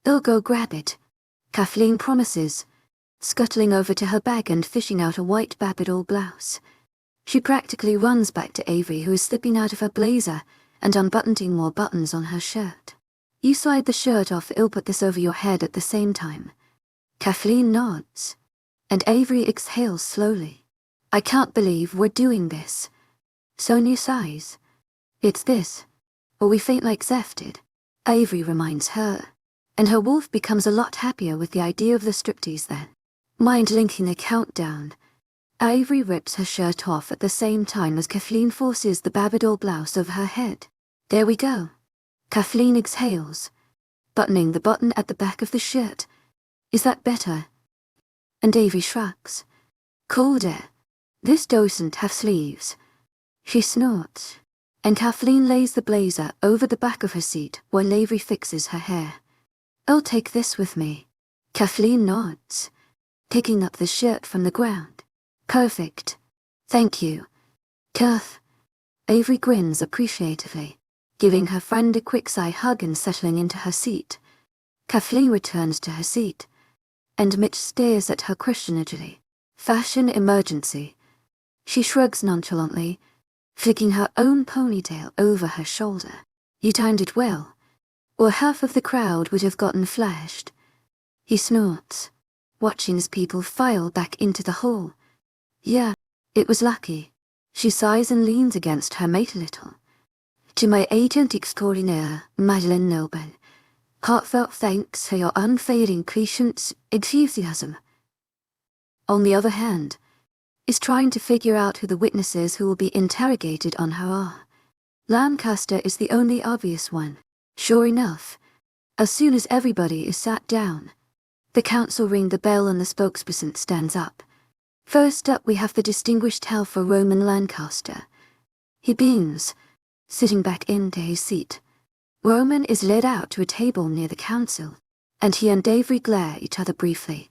Speaker 1: they'll go grab it," Kathleen promises, scuttling over to her bag and fishing out a white Babidol blouse. She practically runs back to Avery, who is slipping out of her blazer and unbuttoning more buttons on her shirt. You slide the shirt off. I'll put this over your head at the same time. Kathleen nods, and Avery exhales slowly. I can't believe we're doing this. Sonia sighs. It's this, or we faint like Zeph did. Avery reminds her, and her wolf becomes a lot happier with the idea of the striptease then. Mind linking a countdown. Avery rips her shirt off at the same time as Kathleen forces the Babador blouse over her head. There we go. Kathleen exhales, buttoning the button at the back of the shirt. Is that better? And Avery shrugs. Colder. This doesn't have sleeves. She snorts, and Kathleen lays the blazer over the back of her seat while Avery fixes her hair. I'll take this with me. Kathleen nods, picking up the shirt from the ground. Perfect. Thank you. Kath. Avery grins appreciatively, giving her friend a quick side hug and settling into her seat. Kathleen returns to her seat, and Mitch stares at her questioningly. Fashion emergency. She shrugs nonchalantly, flicking her own ponytail over her shoulder. You timed it well, or half of the crowd would have gotten flashed. He snorts, watching as people file back into the hall. Yeah, it was lucky. She sighs and leans against her mate a little. To my agent extraordinaire, Madeleine Noble, heartfelt thanks for your unfailing patience, enthusiasm. On the other hand, is trying to figure out who the witnesses who will be interrogated on her are. Lancaster is the only obvious one. Sure enough, as soon as everybody is sat down, the council ring the bell and the spokesperson stands up. First up we have the distinguished Alpha Roman Lancaster. He beams, sitting back into his seat. Roman is led out to a table near the council, and he and Avery glare at each other briefly.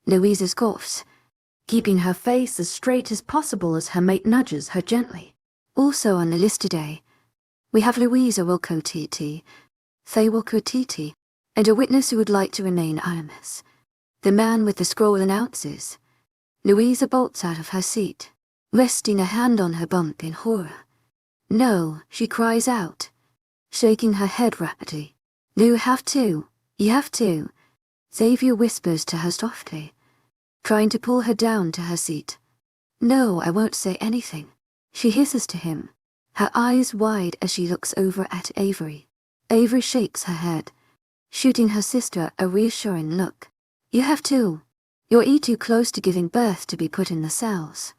Speaker 1: Louisa scoffs, keeping her face as straight as possible as her mate nudges her gently. Also on the list today, we have Louisa Wilcott, Faye Wilcott, and a witness who would like to remain anonymous. The man with the scroll announces. Louisa bolts out of her seat, resting a hand on her bump in horror. No, she cries out, shaking her head rapidly. You have to. Xavier whispers to her softly, trying to pull her down to her seat. No, I won't say anything. She hisses to him, her eyes wide as she looks over at Avery. Avery shakes her head, shooting her sister a reassuring look. You have to. You're too close to giving birth to be put in the cells.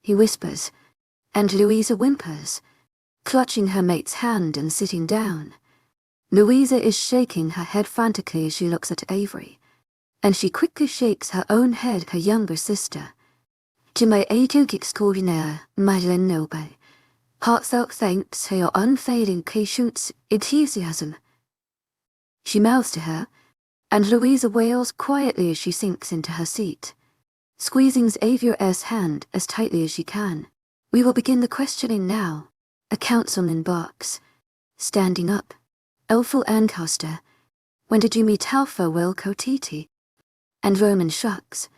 Speaker 1: He whispers, and Louisa whimpers, clutching her mate's hand and sitting down. Louisa is shaking her head frantically as she looks at Avery, and she quickly shakes her own head, her younger sister. To my agent extraordinaire, Madeleine Noble, heartfelt thanks for your unfailing patience, enthusiasm. She mouths to her, and Louisa wails quietly as she sinks into her seat, squeezing Xavier's hand as tightly as she can. We will begin the questioning now. A councilman barks, standing up. Alpha Lancaster, when did you meet Alpha Wilcott? And Roman shrugs.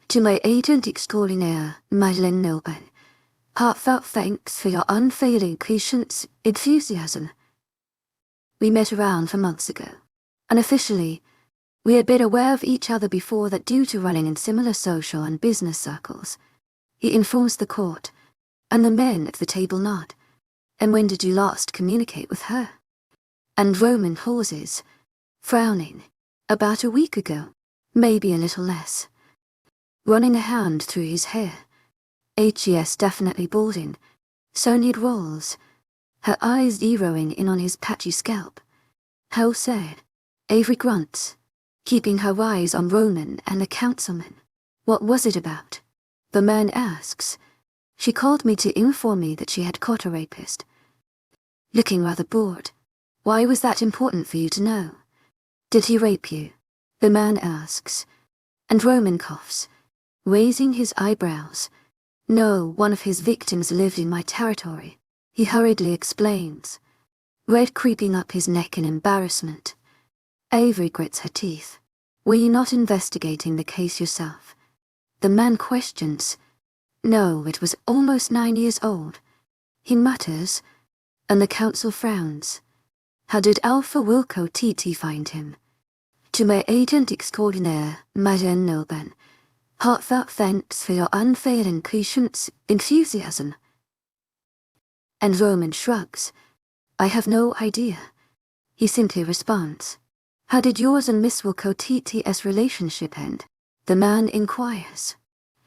Speaker 1: To my agent extraordinaire, Madeleine Noble, heartfelt thanks for your unfailing patience, enthusiasm. We met around 4 months ago. Unofficially, we had been aware of each other before that due to running in similar social and business circles. He informs the court, and the men at the table nod. And when did you last communicate with her? And Roman pauses, frowning. About a week ago, maybe a little less. Running a hand through his hair. HES definitely balding. Sonia rolls, her eyes zeroing in on his patchy scalp. How sad. Avery grunts, keeping her eyes on Roman and the councilman. What was it about? The man asks. She called me to inform me that she had caught a rapist. Looking rather bored. Why was that important for you to know? Did he rape you? The man asks, and Roman coughs, raising his eyebrows. No, one of his victims lived in my territory, he hurriedly explains, red creeping up his neck in embarrassment. Avery grits her teeth. Were you not investigating the case yourself? The man questions. No, it was almost 9 years old. He mutters, and the council frowns. How did Alpha Wilcott find him? To my agent extraordinaire, Madeline Nilben, heartfelt thanks for your unfailing patience, enthusiasm. And Roman shrugs. I have no idea. He simply responds. How did yours and Miss Wilcott's relationship end? The man inquires.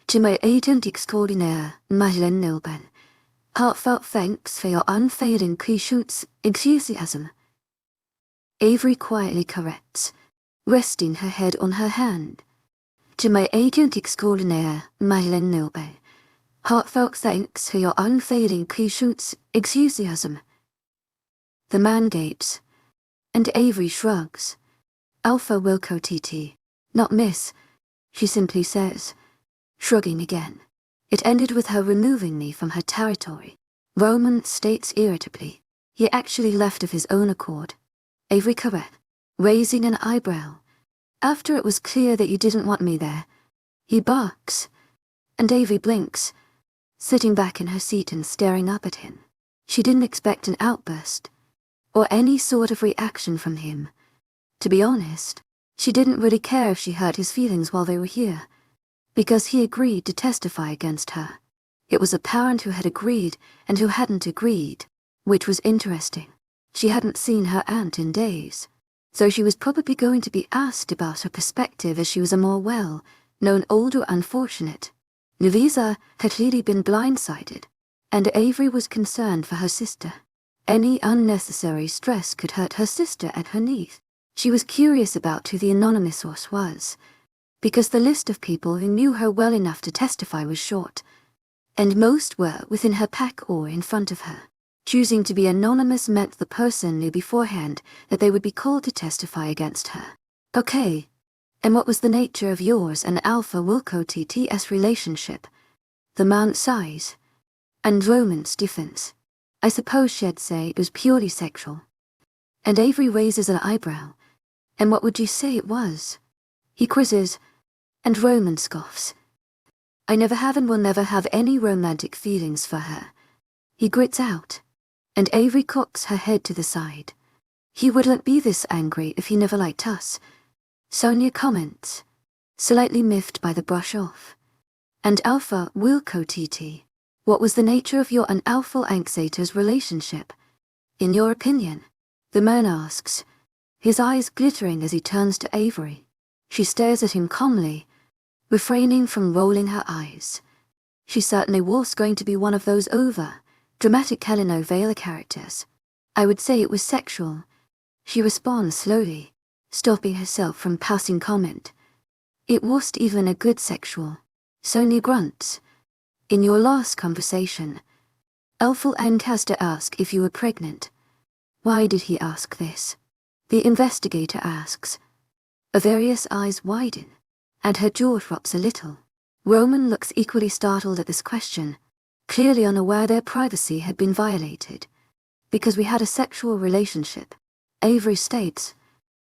Speaker 1: To my agent extraordinaire, Madeline Nilben, heartfelt thanks for your unfailing patience, enthusiasm. Avery quietly corrects, resting her head on her hand. To my agent extraordinaire, Madeline Nilben, heartfelt thanks for your unfailing patience, enthusiasm. The man gapes, and Avery shrugs. Alpha Wilcott, not miss, she simply says, shrugging again. It ended with her removing me from her territory. Roman states irritably. He actually left of his own accord. Avery correct, raising an eyebrow. After it was clear that you didn't want me there. He barks, and Avery blinks, sitting back in her seat and staring up at him. She didn't expect an outburst, or any sort of reaction from him. To be honest, she didn't really care if she hurt his feelings while they were here, because he agreed to testify against her. It was a parent who had agreed and who hadn't agreed, which was interesting. She hadn't seen her aunt in days, so she was probably going to be asked about her perspective as she was a more well-known older unfortunate. Louisa had clearly been blindsided, and Avery was concerned for her sister. Any unnecessary stress could hurt her sister at her knees. She was curious about who the anonymous source was, because the list of people who knew her well enough to testify was short, and most were within her pack or in front of her. Choosing to be anonymous meant the person knew beforehand that they would be called to testify against her. Okay, and what was the nature of yours and Alpha Wilcott's relationship? The man sighs, and Roman stiffens. I suppose she'd say it was purely sexual. And Avery raises an eyebrow. And what would you say it was? He quizzes, and Roman scoffs. I never have and will never have any romantic feelings for her. He grits out, and Avery cocks her head to the side. He wouldn't be this angry if he never liked us. Sonia comments, slightly miffed by the brush off. And Alpha Wilcott, what was the nature of your and Alpha Anxator's relationship? In your opinion? The man asks, his eyes glittering as he turns to Avery. She stares at him calmly, refraining from rolling her eyes. She certainly was going to be one of those dramatic telenovela characters. I would say it was sexual. She responds slowly, stopping herself from passing comment. It wasn't even a good sexual. Sonia grunts. In your last conversation, Alpha Ancaster asked if you were pregnant. Why did he ask this? The investigator asks. Averia's eyes widen, and her jaw drops a little. Roman looks equally startled at this question, clearly unaware their privacy had been violated. Because we had a sexual relationship, Avery states,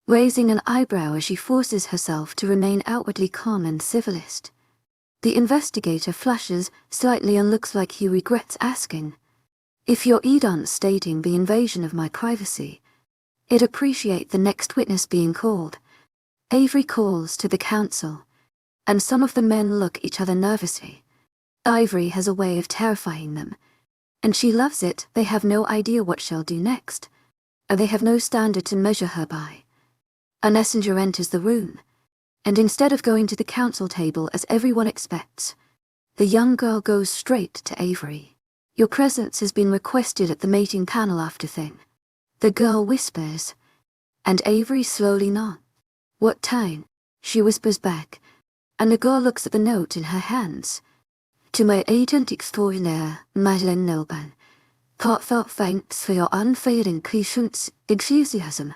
Speaker 1: raising an eyebrow as she forces herself to remain outwardly calm and civilist. The investigator flushes slightly and looks like he regrets asking. If you're Edon stating the invasion of my privacy, I'd appreciate the next witness being called. Avery calls to the council, and some of the men look at each other nervously. Ivory has a way of terrifying them, and she loves it. They have no idea what she'll do next, and they have no standard to measure her by. A messenger enters the room, and instead of going to the council table as everyone expects, the young girl goes straight to Avery. Your presence has been requested at the mating panel after thing. The girl whispers, and Avery slowly nods. What time? She whispers back, and the girl looks at the note in her hands. To my agent extraordinaire, Madeline Nilben, heartfelt thanks for your unfailing patience, enthusiasm.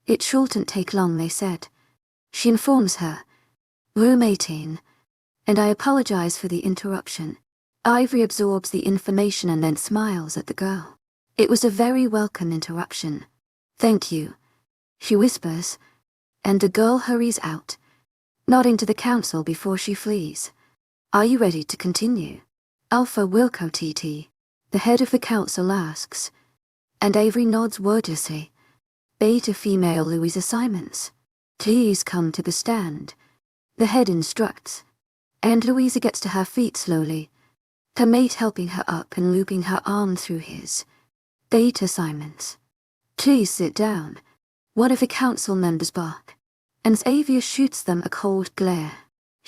Speaker 1: It shouldn't take long, they said. She informs her. Room 18. And I apologize for the interruption. Ivory absorbs the information and then smiles at the girl. It was a very welcome interruption. Thank you, she whispers, and the girl hurries out, nodding to the council before she flees. Are you ready to continue? Avery Wilcott, the head of the council, asks, and Avery nods wordlessly. Beta female Louisa Simons. Please come to the stand. The head instructs, and Louisa gets to her feet slowly, her mate helping her up and looping her arm through his. Beta Simons. Please sit down. One of the council members bark, and Xavier shoots them a cold glare.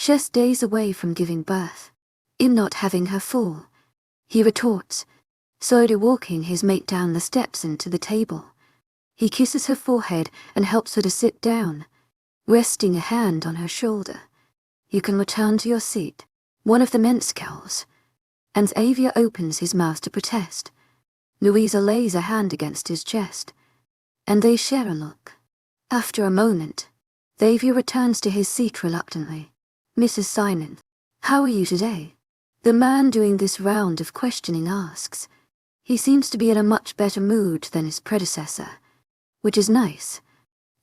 Speaker 1: She's days away from giving birth. In not having her fall, he retorts, slowly walking his mate down the steps and to the table. He kisses her forehead and helps her to sit down, resting a hand on her shoulder. You can return to your seat. One of the men scowls, and Xavier opens his mouth to protest. Louisa lays a hand against his chest, and they share a look. After a moment, Xavier returns to his seat reluctantly. Mrs. Simon, how are you today? The man doing this round of questioning asks. He seems to be in a much better mood than his predecessor, which is nice,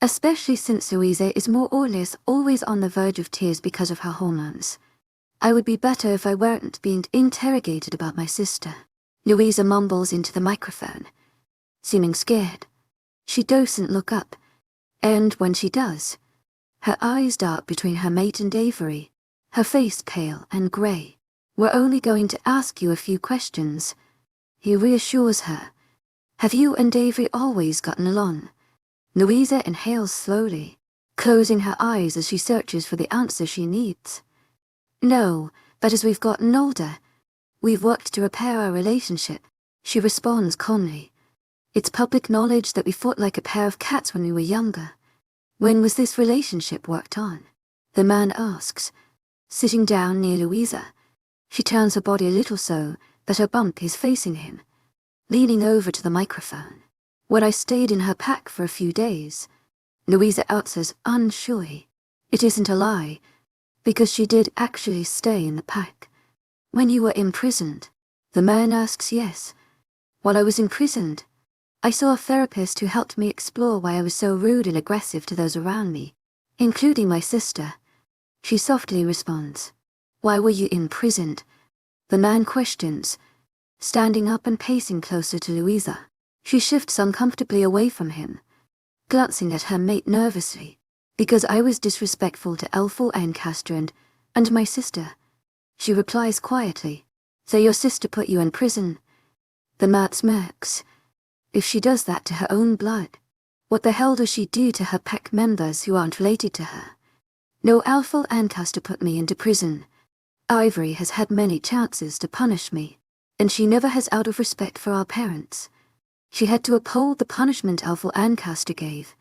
Speaker 1: especially since Louisa is more or less always on the verge of tears because of her hormones. I would be better if I weren't being interrogated about my sister. Louisa mumbles into the microphone, seeming scared. She doesn't look up, and when she does, her eyes dart between her mate and Avery, her face pale and grey. We're only going to ask you a few questions. He reassures her. Have you and Avery always gotten along? Louisa inhales slowly, closing her eyes as she searches for the answer she needs. No, but as we've gotten older, we've worked to repair our relationship, she responds calmly. It's public knowledge that we fought like a pair of cats when we were younger. When was this relationship worked on? The man asks, sitting down near Louisa. She turns her body a little so that her bump is facing him, leaning over to the microphone. When I stayed in her pack for a few days, Louisa answers unsurely. It isn't a lie, because she did actually stay in the pack. When you were imprisoned, the man asks yes. While I was imprisoned, I saw a therapist who helped me explore why I was so rude and aggressive to those around me, including my sister. She softly responds, Why were you imprisoned? The man questions, standing up and pacing closer to Louisa. She shifts uncomfortably away from him, glancing at her mate nervously. Because I was disrespectful to Elful Ancaster and my sister. She replies quietly, So your sister put you in prison? The man smirks. If she does that to her own blood, what the hell does she do to her pack members who aren't related to her? No, Elful Ancaster put me into prison. Ivory has had many chances to punish me, and she never has out of respect for our parents. She had to uphold the punishment Elful Ancaster gave.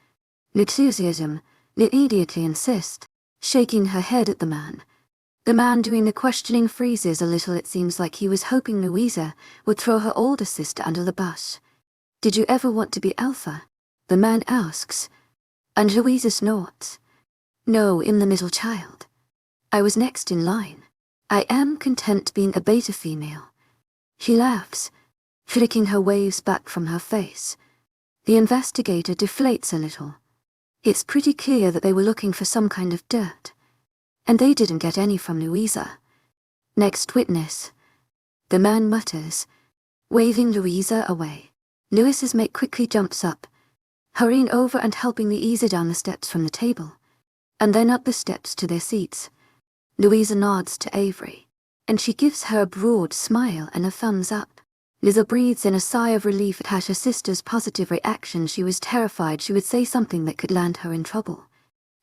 Speaker 1: Enthusiasm, immediately insist, shaking her head at the man. The man doing the questioning freezes a little. It seems like he was hoping Louisa would throw her older sister under the bus. Did you ever want to be Alpha? The man asks, and Louisa snorts. No, I'm the middle child. I was next in line. I am content being a beta female. She laughs, flicking her waves back from her face. The investigator deflates a little. It's pretty clear that they were looking for some kind of dirt, and they didn't get any from Louisa. Next witness. The man mutters, waving Louisa away. Louisa's mate quickly jumps up, hurrying over and helping Louisa down the steps from the table, and then up the steps to their seats. Louisa nods to Avery, and she gives her a broad smile and a thumbs up. Liza breathes in a sigh of relief at her sister's positive reaction. She was terrified she would say something that could land her in trouble.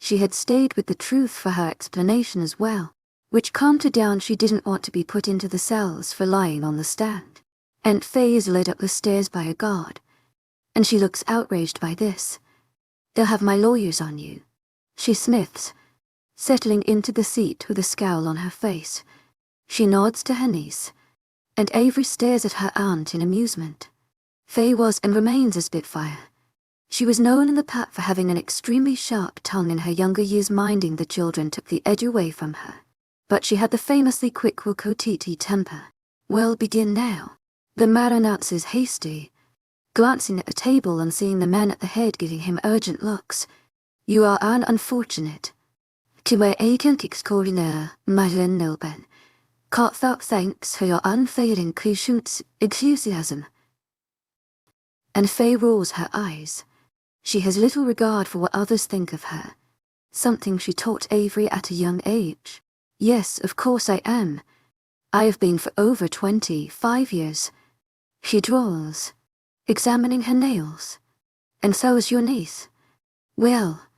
Speaker 1: She had stayed with the truth for her explanation as well, which calmed her down. She didn't want to be put into the cells for lying on the stand. Aunt Faye is led up the stairs by a guard, and she looks outraged by this. They'll have my lawyers on you, she sniffs, settling into the seat with a scowl on her face. She nods to her niece, and Avery stares at her aunt in amusement. Faye was and remains a Spitfire. She was known in the pack for having an extremely sharp tongue. In her younger years, minding the children took the edge away from her, but she had the famously quick Wilcott temper. Well, begin now. The man announces hasty, glancing at the table and seeing the man at the head giving him urgent looks. You are an unfortunate. Tu es quelqu'un extraordinaire, Madeleine Nilben. Heartfelt thanks for your unfailing enthusiasm. And Faye rolls her eyes. She has little regard for what others think of her. Something she taught Avery at a young age. Yes, of course I am. I have been for over 25 years. She drawls, examining her nails. And so is your niece. Well,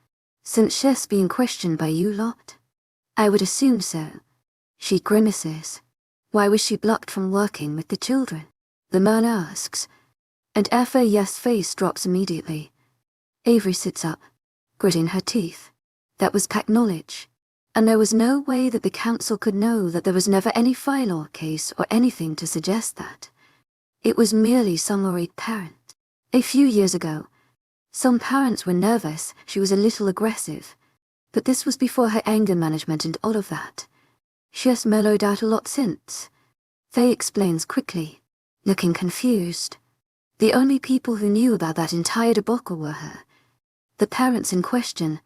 Speaker 1: since she's being questioned by you lot, I would assume so. She grimaces. Why was she blocked from working with the children? The man asks. And Avery's face drops immediately. Avery sits up, gritting her teeth. That was packed knowledge. And there was no way that the council could know that there was never any file or case or anything to suggest that. It was merely some worried parent. A few years ago, some parents were nervous she was a little aggressive, but this was before her anger management and all of that. She has mellowed out a lot since. Faye explains quickly, looking confused. The only people who knew about that entire debacle were her, the parents in question,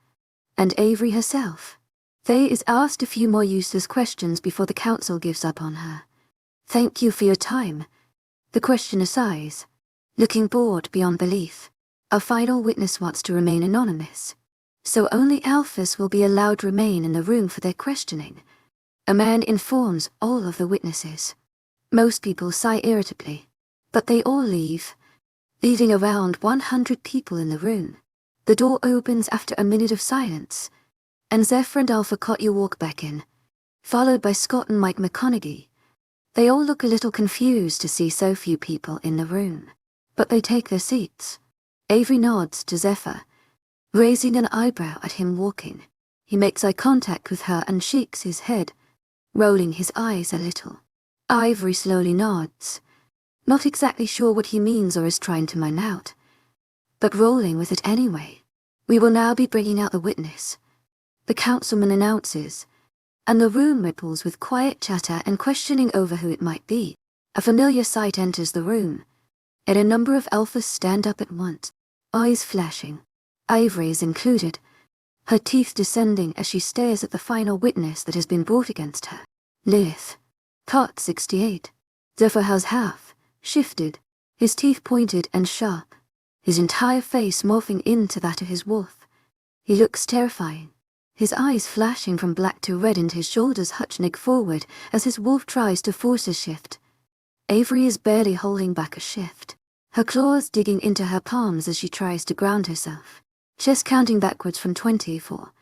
Speaker 1: and Avery herself. Faye is asked a few more useless questions before the council gives up on her. Thank you for your time. The questioner sighs, looking bored beyond belief. Our final witness wants to remain anonymous, so only alphas will be allowed to remain in the room for their questioning. A man informs all of the witnesses. Most people sigh irritably, but they all leave, leaving around 100 people in the room. The door opens after a minute of silence, and Zephyr and Alpha Cotya walk back in, followed by Scott and Mike McConaughey. They all look a little confused to see so few people in the room, but they take their seats. Avery nods to Zephyr, raising an eyebrow at him walking. He makes eye contact with her and shakes his head, rolling his eyes a little. Avery slowly nods, not exactly sure what he means or is trying to mine out, but rolling with it anyway. We will now be bringing out the witness, the councilman announces, and the room ripples with quiet chatter and questioning over who it might be. A familiar sight enters the room, and a number of alphas stand up at once, eyes flashing. Avery is included, her teeth descending as she stares at the final witness that has been brought against her. Lilith. Part 68. Zephyr has half shifted, his teeth pointed and sharp, his entire face morphing into that of his wolf. He looks terrifying, his eyes flashing from black to red and his shoulders hunching forward as his wolf tries to force a shift. Avery is barely holding back a shift, her claws digging into her palms as she tries to ground herself, just counting backwards from 24,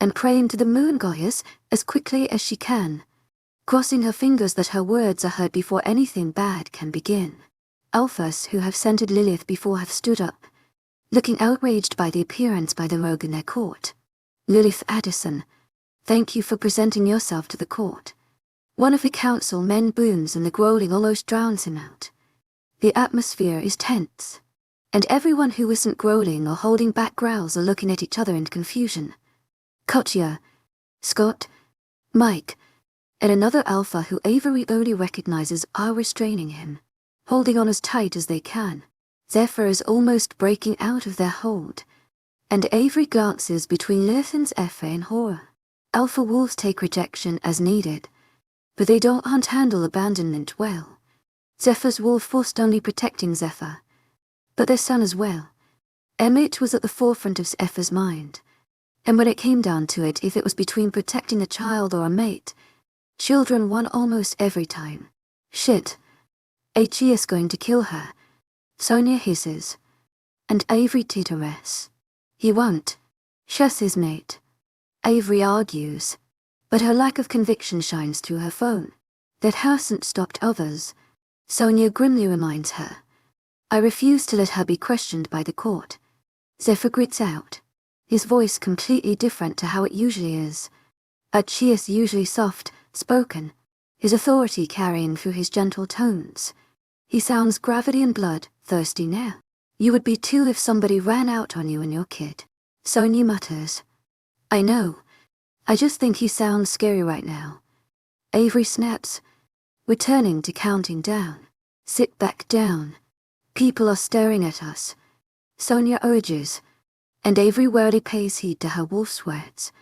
Speaker 1: and praying to the moon goddess as quickly as she can, crossing her fingers that her words are heard before anything bad can begin. Alphas who have scented Lilith before have stood up, looking outraged by the appearance by the rogue in their court. Lilith Addison, thank you for presenting yourself to the court. One of the council men booms and the growling almost drowns him out. The atmosphere is tense, and everyone who isn't growling or holding back growls are looking at each other in confusion. Cotya, Scott, Mike, and another alpha who Avery only recognizes are restraining him, holding on as tight as they can. Zephyr is almost breaking out of their hold, and Avery glances between Lilith and Zephyr in horror. Alpha wolves take rejection as needed, but they don't handle abandonment well. Zephyr's wolf forced only protecting Zephyr, but their son as well. Emmett was at the forefront of Zephyr's mind, and when it came down to it, if it was between protecting a child or a mate, children won almost every time. Shit. H.E. is going to kill her. Sonia hisses, and Avery titters. He won't. She's his mate. Avery argues, but her lack of conviction shines through her phone. That hasn't stopped others. Sonia grimly reminds her. I refuse to let her be questioned by the court. Zephyr grits out, his voice completely different to how it usually is. H.E. is usually soft, spoken, his authority carrying through his gentle tones. He sounds gravity and blood, thirsty now. You would be too if somebody ran out on you and your kid. Sonia mutters. I know. I just think he sounds scary right now. Avery snaps, returning to counting down. Sit back down. People are staring at us. Sonia urges, and Avery warily pays heed to her wolf's words,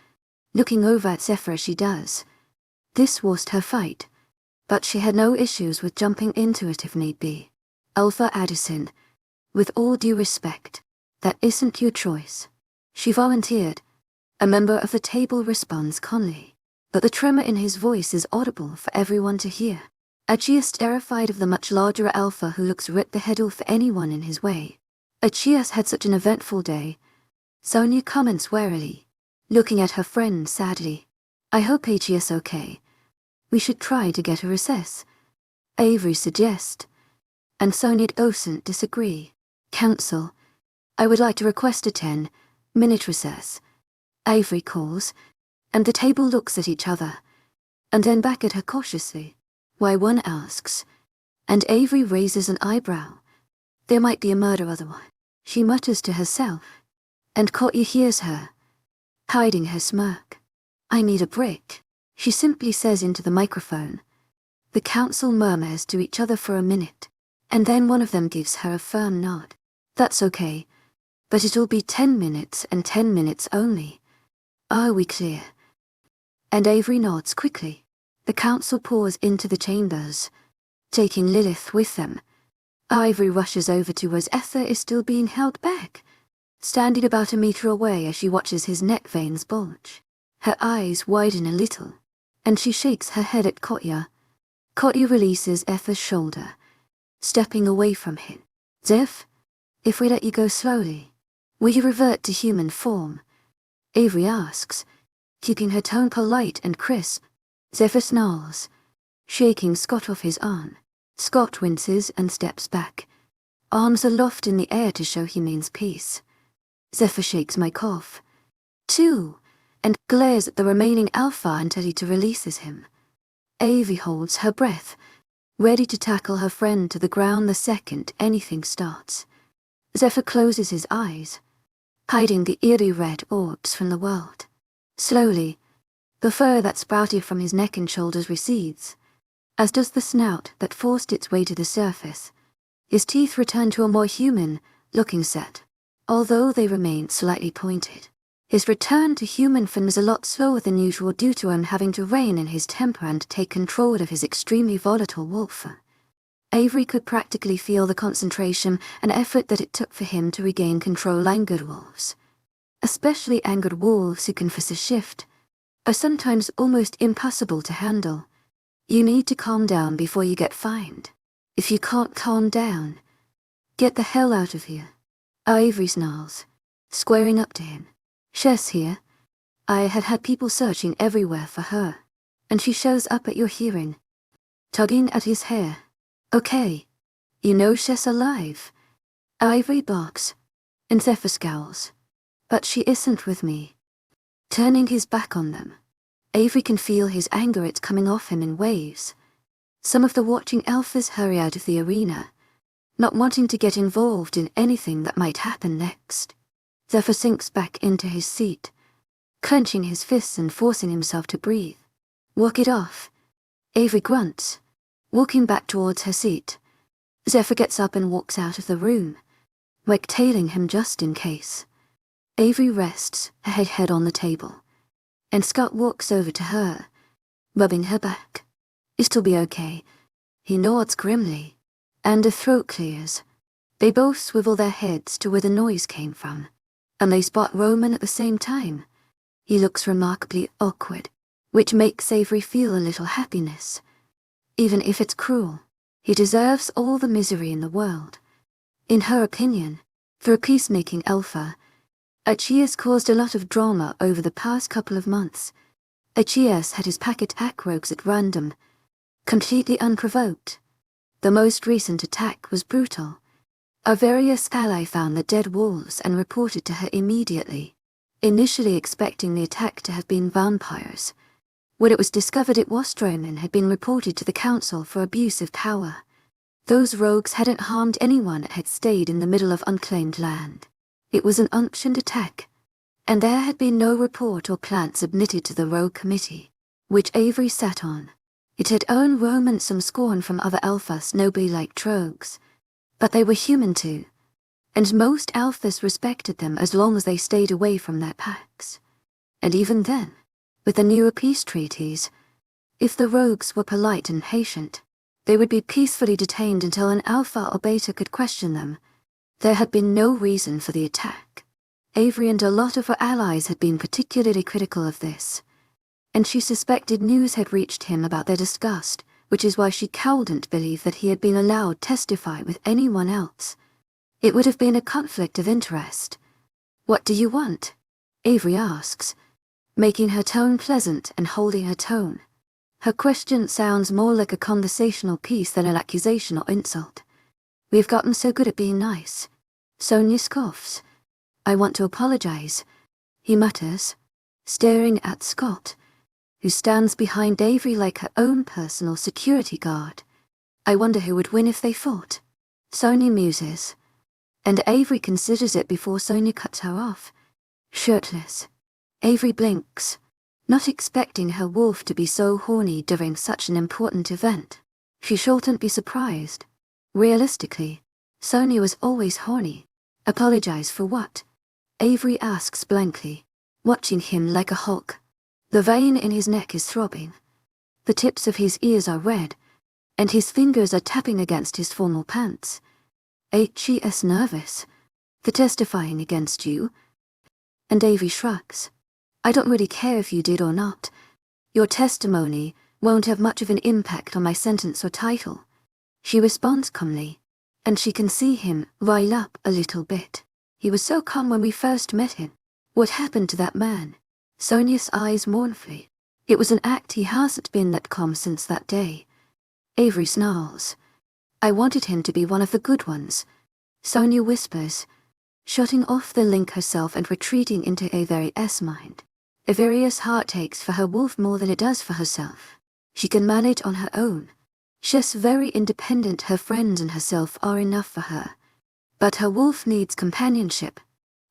Speaker 1: looking over at Zephyr as she does. This was her fight. but she had no issues with jumping into it if need be. Alpha Addison, with all due respect, that isn't your choice. She volunteered. A member of the table responds calmly, but the tremor in his voice is audible for everyone to hear. Achias terrified of the much larger Alpha who looks ripped the head off for anyone in his way. Achias had such an eventful day. Sonia comments warily, looking at her friend sadly. I hope Achias okay. We should try to get a recess. Avery suggests, and Sonia doesn't disagree. Counsel, I would like to request a 10-minute recess. Avery calls, and the table looks at each other, and then back at her cautiously. Why, one asks, and Avery raises an eyebrow. There might be a murder otherwise, she mutters to herself, and Kotya hears her, hiding her smirk. I need a break, she simply says into the microphone. The council murmurs to each other for a minute, and then one of them gives her a firm nod. That's okay, but it'll be 10 minutes and 10 minutes only. Are we clear? And Avery nods quickly. The council pours into the chambers, taking Lilith with them. Avery rushes over to where Ether is still being held back, standing about a meter away as she watches his neck veins bulge. Her eyes widen a little, and she shakes her head at Kotya. Kotya releases Ether's shoulder, stepping away from him. Zeph, if we let you go slowly, will you revert to human form? Avery asks, keeping her tone polite and crisp. Zephyr snarls, shaking Scott off his arm. Scott winces and steps back, arms aloft in the air to show he means peace. Zephyr shakes Mike off, too, and glares at the remaining Alpha until he releases him. Avery holds her breath, ready to tackle her friend to the ground the second anything starts. Zephyr closes his eyes, hiding the eerie red orbs from the world. Slowly, the fur that sprouted from his neck and shoulders recedes, as does the snout that forced its way to the surface. His teeth return to a more human-looking set, although they remain slightly pointed. His return to human form is a lot slower than usual due to him having to rein in his temper and take control of his extremely volatile wolf. Avery could practically feel the concentration and effort that it took for him to regain control. Angered wolves, especially angered wolves who can force a shift, are sometimes almost impossible to handle. You need to calm down before you get fined. If you can't calm down, get the hell out of here. Avery snarls, squaring up to him. Shess here. I had people searching everywhere for her, and she shows up at your hearing, tugging at his hair. Okay, you know Shess alive. Avery barks, and Zephyr scowls. But she isn't with me. Turning his back on them, Avery can feel his anger. It's coming off him in waves. Some of the watching Alphas hurry out of the arena, not wanting to get involved in anything that might happen next. Zephyr sinks back into his seat, clenching his fists and forcing himself to breathe. Walk it off. Avery grunts, walking back towards her seat. Zephyr gets up and walks out of the room, Mike tailing him just in case. Avery rests her head on the table, and Scott walks over to her, rubbing her back. It'll be okay. He nods grimly, and a throat clears. They both swivel their heads to where the noise came from, and they spot Roman at the same time. He looks remarkably awkward, which makes Avery feel a little happiness. Even if it's cruel, he deserves all the misery in the world. In her opinion, for a peacemaking Alpha, Achias caused a lot of drama over the past couple of months. Achias had his pack attack rogues at random, completely unprovoked. The most recent attack was brutal. A various ally found the dead wolves and reported to her immediately, initially expecting the attack to have been vampires. When it was discovered it was Strowman had been reported to the council for abuse of power. Those rogues hadn't harmed anyone and had stayed in the middle of unclaimed land. It was an unctioned attack, and there had been no report or plan submitted to the rogue committee, which Avery sat on. It had earned Roman some scorn from other Alphas nobly liked trogues, but they were human too, and most Alphas respected them as long as they stayed away from their packs. And even then, with the newer peace treaties, If the rogues were polite and patient, they would be peacefully detained until an alpha or beta could question them. There had been no reason for the attack. Avery and a lot of her allies had been particularly critical of this, and she suspected news had reached him about their disgust, which is why she couldn't believe that he had been allowed to testify with anyone else. It would have been a conflict of interest. "What do you want?" Avery asks, making her tone pleasant and holding her tone. Her question sounds more like a conversational piece than an accusation or insult. "We've gotten so good at being nice." Sonia scoffs. "I want to apologize," he mutters, staring at Scott, who stands behind Avery like her own personal security guard. "I wonder who would win if they fought." Sonia muses, and Avery considers it before Sonia cuts her off. Shirtless, Avery blinks, not expecting her wolf to be so horny during such an important event. She shouldn't be surprised. Realistically, Sonia was always horny. Apologize for what? Avery asks blankly, watching him like a hawk. The vein in his neck is throbbing. The tips of his ears are red, and his fingers are tapping against his formal pants. "Hes nervous. For testifying against you?" And Avery shrugs. "I don't really care if you did or not. Your testimony won't have much of an impact on my sentence or title." She responds calmly, and she can see him rile up a little bit. He was so calm when we first met him. What happened to that man? Sonia's eyes mournfully. It was an act. He hasn't been that calm since that day. Avery snarls. "I wanted him to be one of the good ones," Sonia whispers, shutting off the link herself and retreating into Avery's mind. Avery's heart aches for her wolf more than it does for herself. She can manage on her own. She's very independent. Her friends and herself are enough for her. But her wolf needs companionship.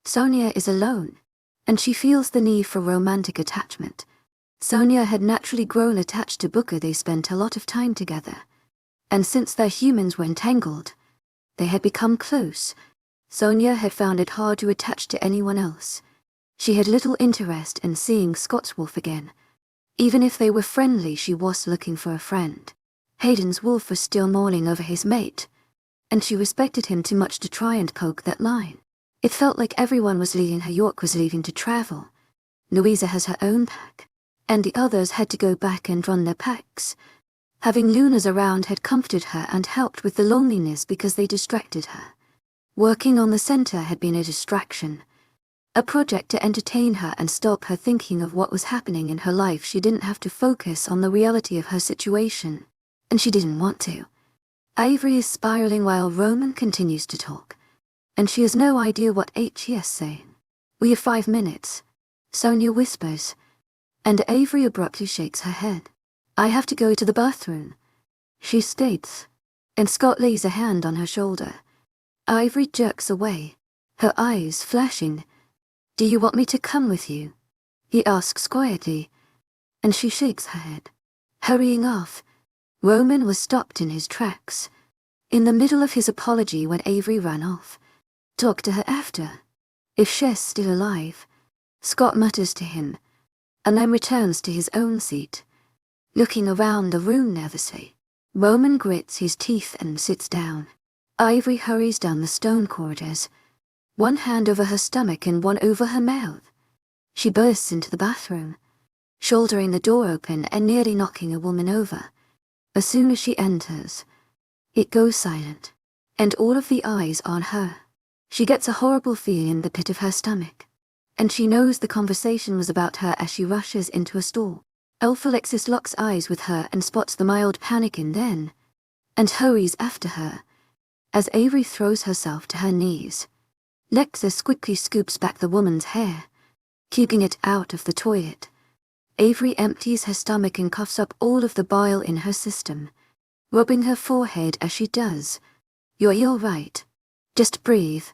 Speaker 1: Sonia is alone, and she feels the need for romantic attachment. Sonia had naturally grown attached to Booker. They spent a lot of time together, and since their humans were entangled, they had become close. Sonia had found it hard to attach to anyone else. She had little interest in seeing Scott's wolf again. Even if they were friendly, she was looking for a friend. Hayden's wolf was still mourning over his mate, and she respected him too much to try and poke that line. It felt like everyone was leaving her. York was leaving to travel. Louisa has her own pack, and the others had to go back and run their packs. Having Lunas around had comforted her and helped with the loneliness because they distracted her. Working on the center had been a distraction, a project to entertain her and stop her thinking of what was happening in her life. She didn't have to focus on the reality of her situation, and she didn't want to. Avery is spiraling while Roman continues to talk, and she has no idea what he is saying. "We have 5 minutes," Sonia whispers, and Avery abruptly shakes her head. "I have to go to the bathroom," she states, and Scott lays a hand on her shoulder. Avery jerks away, her eyes flashing. "Do you want me to come with you?" he asks quietly, and she shakes her head. Hurrying off, Roman was stopped in his tracks, in the middle of his apology when Avery ran off. "Talk to her after. If she's still alive," Scott mutters to him, and then returns to his own seat, looking around the room nervously. Roman grits his teeth and sits down. Avery hurries down the stone corridors, one hand over her stomach and one over her mouth. She bursts into the bathroom, shouldering the door open and nearly knocking a woman over. As soon as she enters, it goes silent, and all of the eyes are on her. She gets a horrible feeling in the pit of her stomach, and she knows the conversation was about her as she rushes into a stall. Alexis locks eyes with her and spots the mild panic in then, and hurries after her, as Avery throws herself to her knees. Lexis quickly scoops back the woman's hair, keeping it out of the toilet. Avery empties her stomach and coughs up all of the bile in her system, rubbing her forehead as she does. You're right. Just breathe,"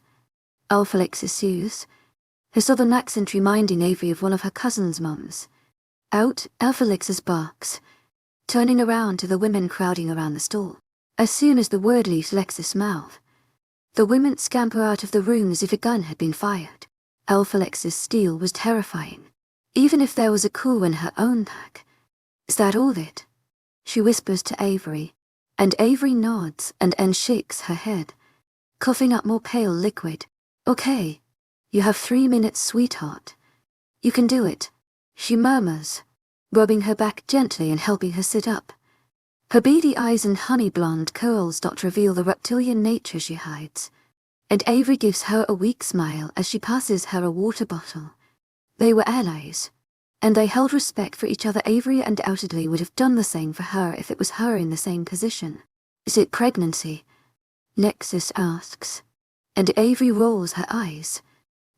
Speaker 1: Alexis soothes, her southern accent reminding Avery of one of her cousin's moms. Out, Alexis barks, turning around to the women crowding around the stall. As soon as the word leaves Lexis' mouth, the women scamper out of the room as if a gun had been fired. Alexis' steel was terrifying, even if there was a coup in her own pack. "Is that all of it?" she whispers to Avery, and Avery nods and shakes her head, coughing up more pale liquid. Okay, you have 3 minutes, sweetheart. You can do it, she murmurs, rubbing her back gently and helping her sit up. Her beady eyes and honey blonde curls reveal the reptilian nature she hides, and Avery gives her a weak smile as she passes her a water bottle. They were allies, and they held respect for each other. Avery undoubtedly would have done the same for her if it was her in the same position. Is it pregnancy? Nexus asks, and Avery rolls her eyes.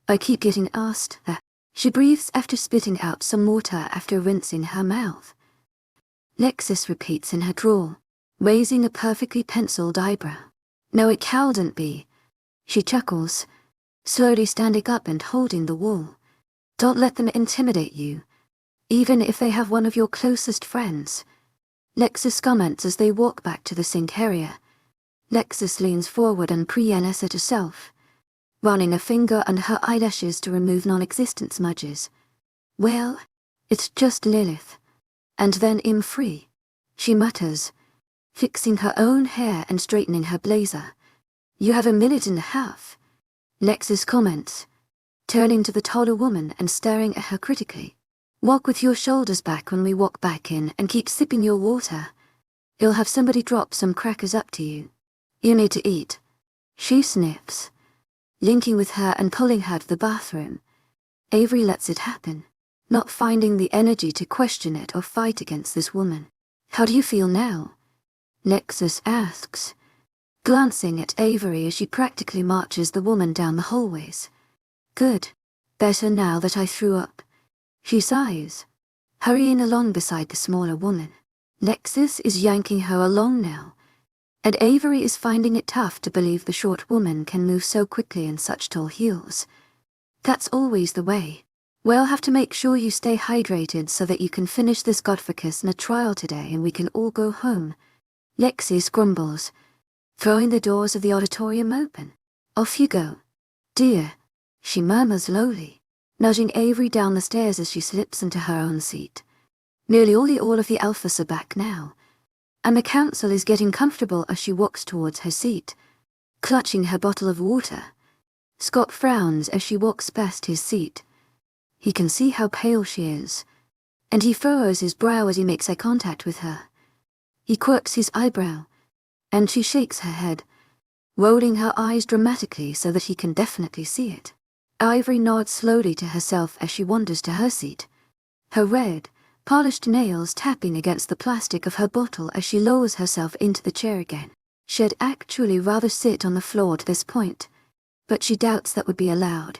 Speaker 1: I keep getting asked that. She breathes after spitting out some water after rinsing her mouth. Nexus repeats in her drawl, raising a perfectly penciled eyebrow. No, it couldn't be. She chuckles, slowly standing up and holding the wall. Don't let them intimidate you, even if they have one of your closest friends. Nexus comments as they walk back to the sink area. Nexus leans forward and pre-NS at herself, running a finger under her eyelashes to remove non-existent smudges. Well, it's just Lilith. And then I'm free, she mutters, fixing her own hair and straightening her blazer. You have 1.5 minutes, Nexus comments, turning to the taller woman and staring at her critically. Walk with your shoulders back when we walk back in and keep sipping your water. You'll have somebody drop some crackers up to you. You need to eat. She sniffs, linking with her and pulling her to the bathroom. Avery lets it happen, not finding the energy to question it or fight against this woman. How do you feel now? Nexus asks, glancing at Avery as she practically marches the woman down the hallways. Good. Better now that I threw up. She sighs, hurrying along beside the smaller woman. Nexus is yanking her along now, and Avery is finding it tough to believe the short woman can move so quickly in such tall heels. That's always the way. We'll have to make sure you stay hydrated so that you can finish this godforsaken trial today and we can all go home. Lexis grumbles, throwing the doors of the auditorium open. Off you go. Dear, she murmurs lowly, nudging Avery down the stairs as she slips into her own seat. Nearly all of the alphas are back now, and the council is getting comfortable as she walks towards her seat, clutching her bottle of water. Scott frowns as she walks past his seat. He can see how pale she is, and he furrows his brow as he makes eye contact with her. He quirks his eyebrow, and she shakes her head, rolling her eyes dramatically so that he can definitely see it. Avery nods slowly to herself as she wanders to her seat, her red, polished nails tapping against the plastic of her bottle as she lowers herself into the chair again. She'd actually rather sit on the floor at this point, but she doubts that would be allowed.